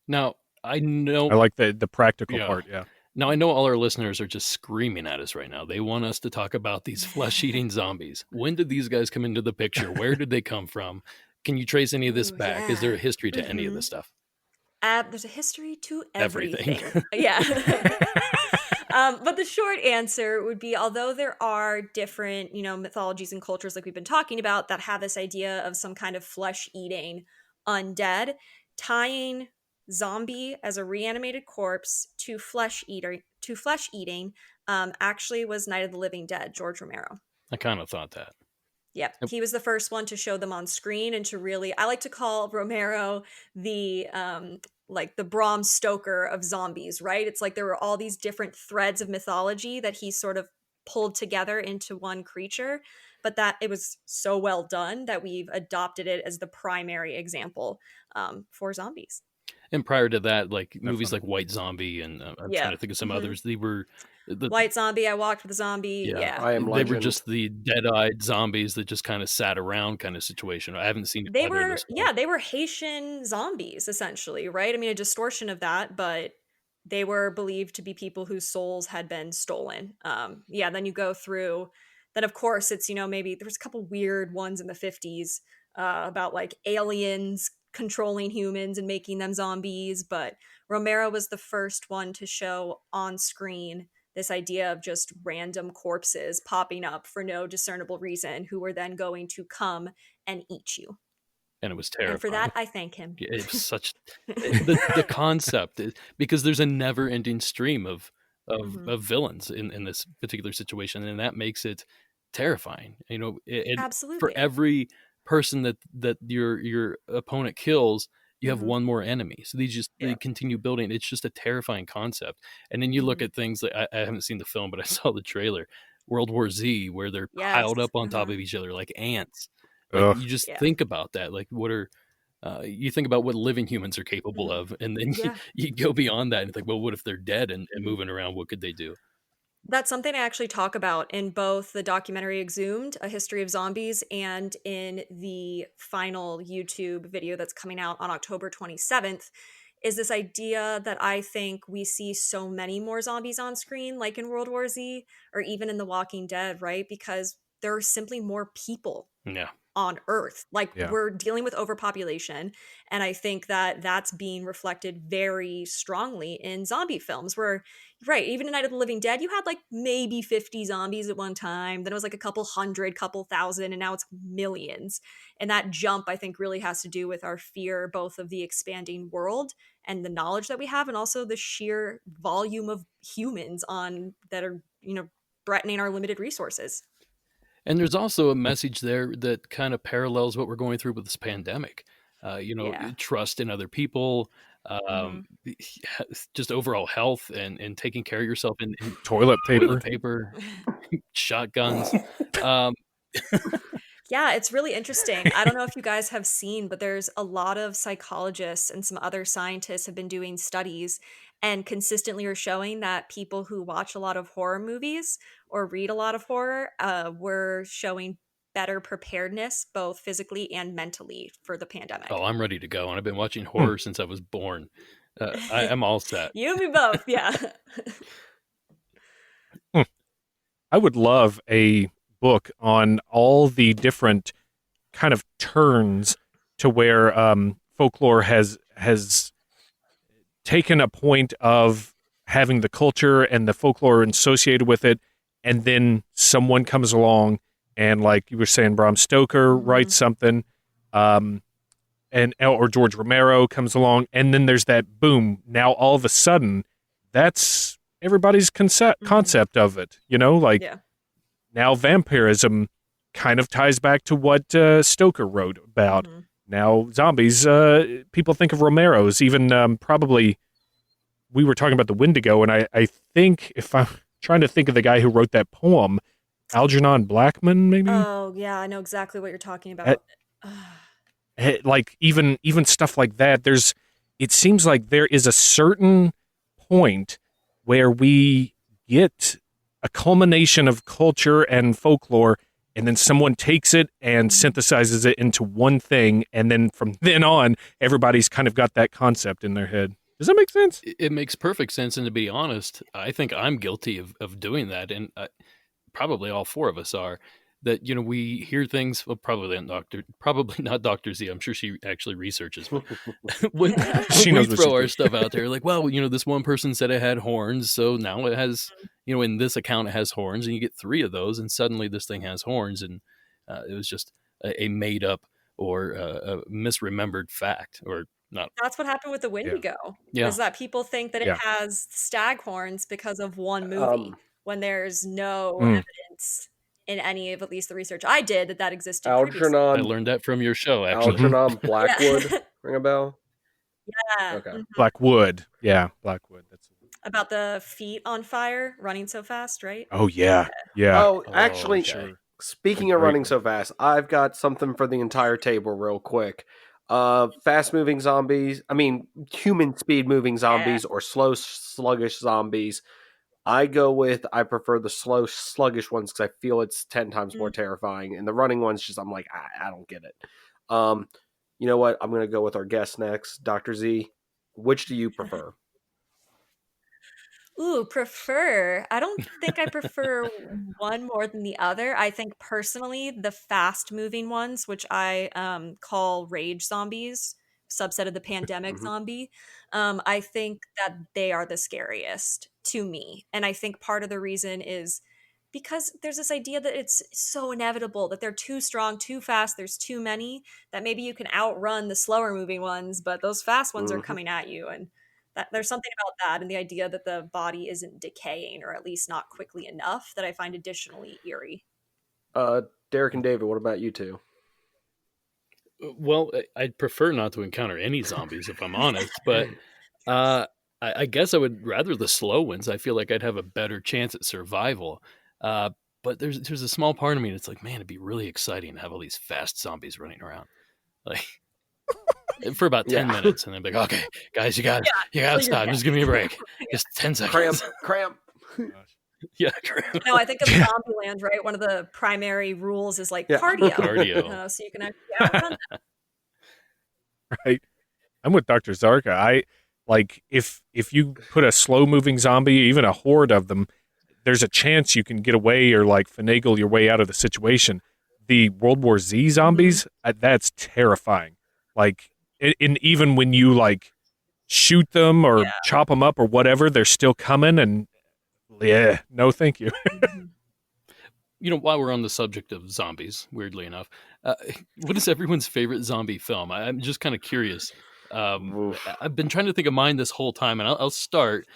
Now, I I know, like the practical yeah. part. Yeah. Now, I know all our listeners are just screaming at us right now. They want us to talk about these flesh eating zombies. When did these guys come into the picture? Where did they come from? Can you trace any of this Ooh, back? Is there yeah. a history to any of Hmm. this stuff? There's a history to Everything. everything. Yeah. But the short answer would be, although there are different, mythologies and cultures like we've been talking about that have this idea of some kind of flesh-eating undead, tying zombie as a reanimated corpse to flesh eating, actually was Night of the Living Dead, George Romero. I kind of thought that. Yep. Yep. He was the first one to show them on screen and to really, I like to call Romero the like the Bram Stoker of zombies, right? It's like there were all these different threads of mythology that he sort of pulled together into one creature, but that it was so well done that we've adopted it as the primary example for zombies. And prior to that, like movies Definitely. like White Zombie, and I'm trying Yeah. to think of some Hmm. others. They were the White Zombie, I Walked with a Zombie. yeah, Yeah. I Am they were Legend. just the dead-eyed zombies that just kind of sat around kind of situation. I haven't seen either of those films. They were Haitian zombies essentially, right? I mean, a distortion of that, but they were believed to be people whose souls had been stolen. Yeah, then you go through, then of course it's, maybe there was a couple weird ones in the 50s about like aliens controlling humans and making them zombies, but Romero was the first one to show on screen this idea of just random corpses popping up for no discernible reason who were then going to come and eat you. And it was And for terrifying. that, I thank him. Yeah, it was such the concept because there's a never-ending stream Mhm. of villains in this particular situation, and that makes it terrifying. And for Absolutely. every person that your opponent kills, you have one more enemy. So they Yeah. continue building. It's just a terrifying concept. And then you look at things like I haven't seen the film, but I saw the trailer, World War Z, where they're Yes. piled up on top of each other like ants. Like Ugh. you just Yeah. think about that. Like what are you think about what living humans are capable of, and then you go beyond that and think, well, what if they're dead and moving around? What could they do? That's something I actually talk about in both the documentary Exhumed, A History of Zombies, and in the final YouTube video that's coming out on October 27th, is this idea that I think we see so many more zombies on screen, like in World War Z, or even in The Walking Dead, right? Because there are simply more people Yeah. on Earth. Like Yeah. we're dealing with overpopulation. And I think that that's being reflected very strongly in zombie films where, right, even in Night of the Living Dead, you had like maybe 50 zombies at one time. Then it was like a couple hundred, couple thousand, and now it's millions. And that jump, I think, really has to do with our fear, both of the expanding world and the knowledge that we have, and also the sheer volume of humans on that are, threatening our limited resources. And there's also a message there that kind of parallels what we're going through with this pandemic. Yeah. Trust in other people, just overall health and taking care of yourself in Toilet toilet paper. paper, shotguns. Um, Yeah, it's really interesting. I don't know if you guys have seen, but there's a lot of psychologists and some other scientists have been doing studies and consistently are showing that people who watch a lot of horror movies or read a lot of horror were showing better preparedness, both physically and mentally, for the pandemic. oh, I'm ready to go. And I've been watching Hmm. horror since I was born. I'm all set. You and me both, yeah. I would love a book on all the different kind of turns to where folklore has taken a point of having the culture and the folklore associated with it, and then someone comes along and, like you were saying, Bram Stoker writes something, or George Romero comes along, and then there's that boom. Now all of a sudden, that's everybody's concept of it. Like Yeah. now vampirism kind of ties back to what Stoker wrote about. Now zombies, people think of Romero's, even probably. We were talking about the Wendigo, and I think, if I'm trying to think of the guy who wrote that poem, Algernon Blackman, maybe? Oh, yeah, I know exactly what you're talking about. Like even stuff like that, it seems like there is a certain point where we get a culmination of culture and folklore, and then someone takes it and synthesizes it into one thing, and then from then on, everybody's kind of got that concept in their head. Does that make sense? It makes perfect sense. And to be honest, I think I'm guilty of doing that. And probably all four of us are. That, we hear things, well, probably not Dr. Z. I'm sure she actually researches. when She we knows what throw she's our doing. stuff out there, like, well, this one person said it had horns, so now it has, in this account it has horns, and you get 3 of those, and suddenly this thing has horns, and it was just a made up or a misremembered fact, or not. That's what happened with the Wendigo. Yeah. Is that people think that it has stag horns because of one movie, when there's no evidence in any of at least the research I did that existed previously. I learned that from your show, actually. Algernon Blackwood. Ring a bell? Yeah. Okay. Blackwood. Yeah, Blackwood. That's About the feet on fire running so fast, right? Oh, yeah. Yeah. Oh, actually, sure. Speaking of running so fast, I've got something for the entire table real quick. Fast moving zombies, human speed moving zombies or slow sluggish zombies. I prefer the slow sluggish ones because I feel it's 10 times more terrifying, and the running ones just, I'm like, I don't get it. You know what? I'm going to go with our guest next, Dr. Z. Which do you prefer? Ooh, prefer. I don't think I prefer one more than the other. I think personally, the fast moving ones, which I call rage zombies, subset of the pandemic zombie, I think that they are the scariest to me. And I think part of the reason is because there's this idea that it's so inevitable, that they're too strong, too fast, there's too many, that maybe you can outrun the slower moving ones, but those fast ones are coming at you. And there's something about that and the idea that the body isn't decaying, or at least not quickly enough, that I find additionally eerie. Derek and David, what about you two? Well, I'd prefer not to encounter any zombies if I'm honest, but I guess I would rather the slow ones. I feel like I'd have a better chance at survival. Uh, but there's a small part of me that's like, man, it'd be really exciting to have all these fast zombies running around, like for about 10 minutes, and then be like, okay, guys, you got to till you're stop. dead. Just give me a break. Just 10 seconds. Cramp. Yeah. No, I think of Zombieland, right? One of the primary rules is like cardio. Cardio. So you can actually outrun them. Right. I'm with Dr. Zarka. I like if you put a slow moving zombie, even a horde of them, there's a chance you can get away or like finagle your way out of the situation. The World War Z zombies, that's terrifying. Like, and even when you like shoot them or chop them up or whatever, they're still coming. And yeah, no, thank you. You know, while we're on the subject of zombies, weirdly enough, what is everyone's favorite zombie film? I'm just kind of curious. I've been trying to think of mine this whole time, and I'll start.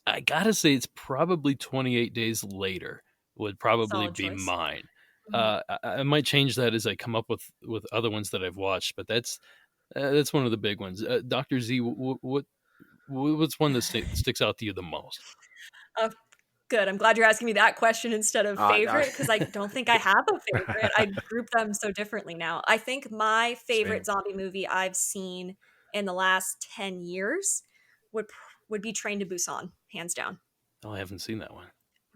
I gotta say, it's probably 28 Days Later would probably Solid be choice. mine. I might change that as I come up with other ones that I've watched, but that's one of the big ones. Dr. Z, what's one that sticks out to you the most? Good. I'm glad you're asking me that question instead of favorite, because I don't think I have a favorite. I group them so differently now. I think my favorite zombie movie I've seen in the last 10 years would be Train to Busan, hands down. Oh, I haven't seen that one.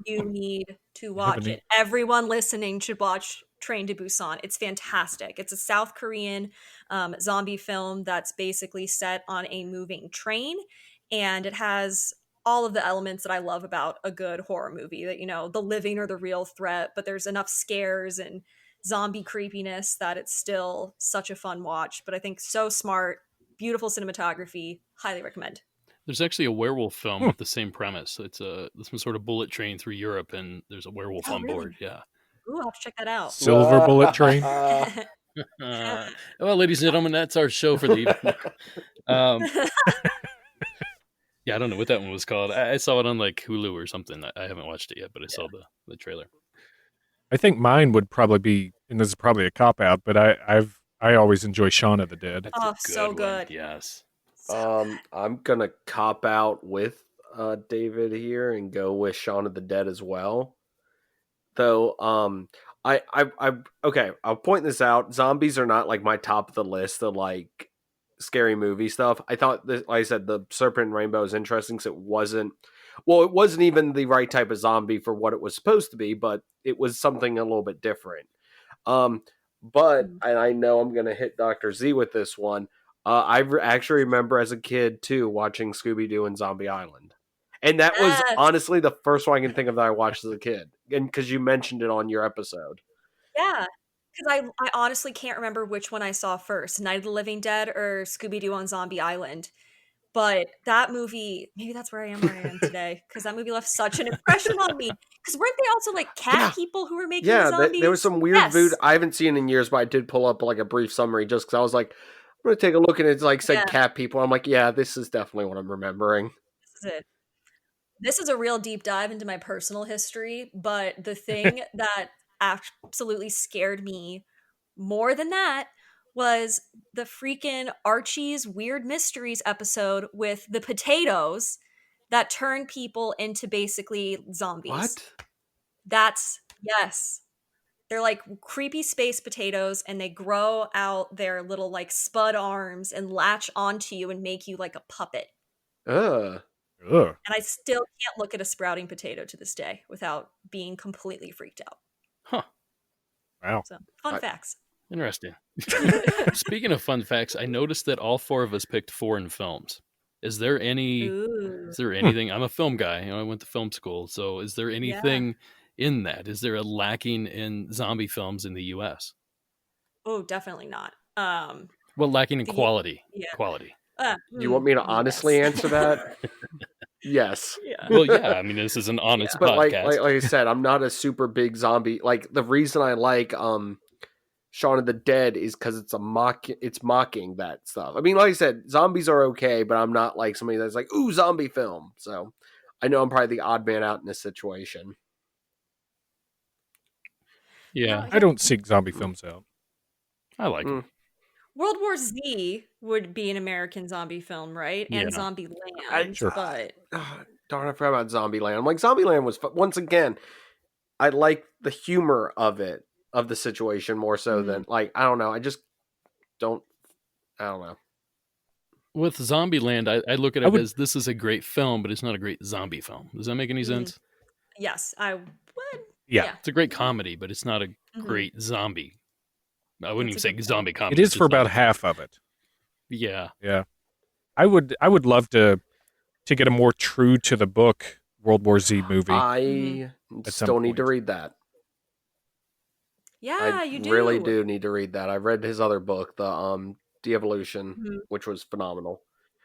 You need to watch it. Everyone listening should watch Train to Busan. It's fantastic. It's a South Korean zombie film that's basically set on a moving train, and it has all of the elements that I love about a good horror movie, that, you know, the living or the real threat, but there's enough scares and zombie creepiness that it's still such a fun watch. But I think so smart, beautiful cinematography, highly recommend. There's actually a werewolf film with the same premise. It's some sort of bullet train through Europe, and there's a werewolf on board. Yeah. Ooh, I'll have to check that out. Silver bullet train. Well, ladies and gentlemen, that's our show for the evening. Yeah, I don't know what that one was called. I saw it on like Hulu or something. I haven't watched it yet, but I saw the trailer. I think mine would probably be, and this is probably a cop out, but I always enjoy Shaun of the Dead. That's so good. Yes. I'm gonna cop out with David here and go with Shaun of the Dead as well. Though okay, I'll point this out. Zombies are not like my top of the list of like scary movie stuff. I thought this, like I said, the Serpent and Rainbow is interesting because it wasn't even the right type of zombie for what it was supposed to be, but it was something a little bit different. But and I know I'm gonna hit Dr. Z with this one. I actually remember as a kid too watching Scooby-Doo and Zombie Island. And that was honestly the first one I can think of that I watched as a kid. And because you mentioned it on your episode. Yeah. Because I honestly can't remember which one I saw first, Night of the Living Dead or Scooby-Doo on Zombie Island. But that movie, maybe that's where I am today, because that movie left such an impression on me. Because weren't they also like cat people who were making zombies? There was some weird voodoo. I haven't seen it in years, but I did pull up like a brief summary just because I was like, I'm going to take a look, and it's like said cat people. I'm like, yeah, this is definitely what I'm remembering. This is it. This is a real deep dive into my personal history, but the thing that absolutely scared me more than that was the freaking Archie's Weird Mysteries episode with the potatoes that turn people into basically zombies. What? Yes. They're like creepy space potatoes, and they grow out their little like spud arms and latch onto you and make you like a puppet. Ugh. And I still can't look at a sprouting potato to this day without being completely freaked out. Huh. Wow. So, fun facts. Interesting. Speaking of fun facts, I noticed that all four of us picked foreign films. Is there anything? I'm a film guy. You know, I went to film school. So is there anything in that? Is there a lacking in zombie films in the U.S.? Oh, definitely not. Well, lacking in quality. Yeah. Quality. You want me to honestly answer that? Yes. Yeah. Well, yeah. I mean, this is an honest but podcast. like I said, I'm not a super big zombie. Like the reason I like Shaun of the Dead is because it's mocking that stuff. I mean, like I said, zombies are okay, but I'm not like somebody that's like, ooh, zombie film. So I know I'm probably the odd man out in this situation. Yeah. I don't seek zombie films out. I like them. World War Z would be an American zombie film, right? And Yeah. Zombieland, Sure. but Darn, I forgot about Zombieland. I'm like, Zombieland was once again. I like the humor of it, of the situation more so than like I don't know. I just don't. I don't know. With Zombieland, I look at I it would- as this is a great film, but it's not a great zombie film. Does that make any sense? yes, I would. Yeah. It's a great comedy, but it's not a Mhm. great zombie. I wouldn't That's a even good say zombie It comedy. is it's for just not about a- half of it. Yeah. Yeah. I would love to get a more true to the book World War Z movie. I At still some need to point. read that. Yeah, I you do. really do need to read that. I read his other book, the De-Evolution, Mhm. which was phenomenal.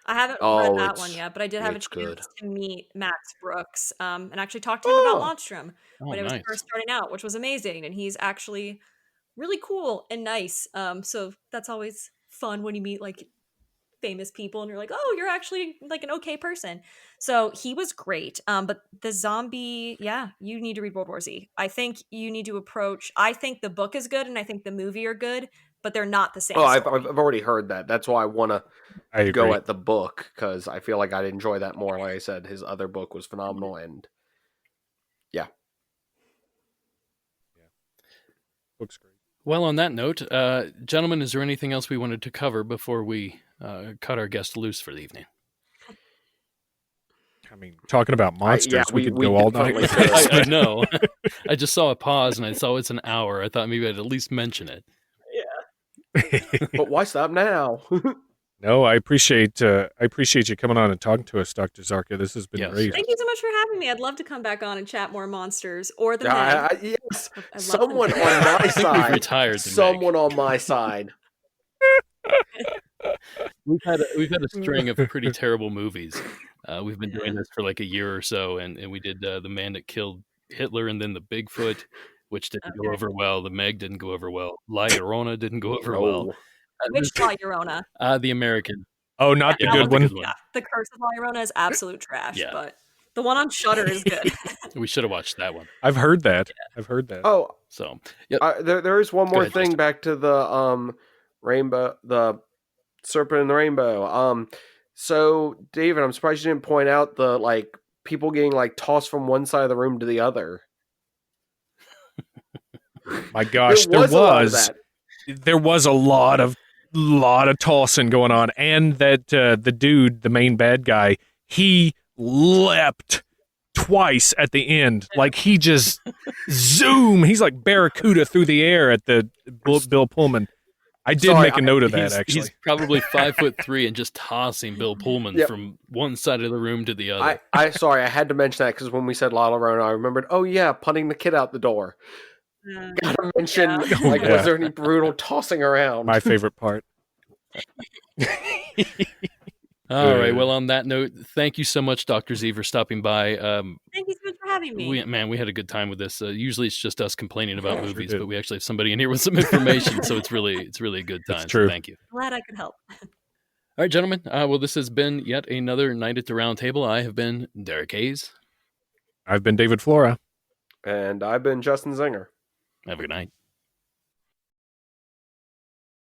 I haven't Oh, read that one it's- yet, but I did have a it's chance good. to meet Max Brooks and actually talk to him about Oh, Monstrum Oh, when it was nice. first starting out, which was amazing. And he's actually really cool and nice. So that's always fun when you meet like famous people and you're like, oh, you're actually like an okay person. So he was great. But the zombie, yeah, you need to read World War Z. I think you need to approach. I think the book is good and I think the movie are good, but they're not the same. oh, I've story. already heard that. That's why I want to I agree. go at the book because I feel like I'd enjoy that more. Like I said, his other book was phenomenal, and yeah. Book's great. Well, on that note, gentlemen, is there anything else we wanted to cover before we cut our guest loose for the evening? I mean, talking about monsters, yeah, we we- could we go all night definitely with could. this. I know. I just saw a pause and I saw it's an hour. I thought maybe I'd at least mention it. But why stop now? No, I appreciate you coming on and talking to us, Dr. Zarka. This has been Yes. great. Thank you so much for having me. I'd love to come back on and chat more monsters or the Meg. Yes, I love the someone Meg. on my I think we've side. retired the Meg. Someone on my side. We've had a string of pretty terrible movies. We've been doing this for like a year or so, and we did the man that killed Hitler, and then the Bigfoot, which didn't go over well. The Meg didn't go over well. La Llorona didn't go over well. No. Which La Llorona? The American. Oh, not Yeah, the not good the one. good one. Yeah, the Curse of La Llorona is absolute trash, Yeah. but the one on Shudder is good. We should have watched that one. I've heard that. I've heard that. Oh, So, yep. there is one more ahead, thing Justin. back to the rainbow, the Serpent and the Rainbow. So David, I'm surprised you didn't point out the like people getting like tossed from one side of the room to the other. My gosh, There was a lot of that. there was a lot of tossing going on, and that the dude, the main bad guy, he leapt twice at the end, like he just zoom. He's like Barracuda through the air at the Bill Pullman. I did Sorry, make a note of that. He's Actually, probably 5'3" and just tossing Bill Pullman Yep. from one side of the room to the other. Sorry, I had to mention that because when we said La Llorona, I remembered. Oh yeah, punting the kid out the door. Gotta mention, like, yeah. was there any brutal tossing around? my favorite part. All right. Well, on that note, thank you so much, Dr. Z, for stopping by. Thank you so much for having me. We had a good time with this. Usually it's just us complaining about Sure movies, did. but we actually have somebody in here with some information, so it's really a good time. true. So thank you. Glad I could help. All right, gentlemen. Well, this has been yet another night at the round table. I have been Derek Hayes. I've been David Flora. And I've been Justin Zinger. Have a good night.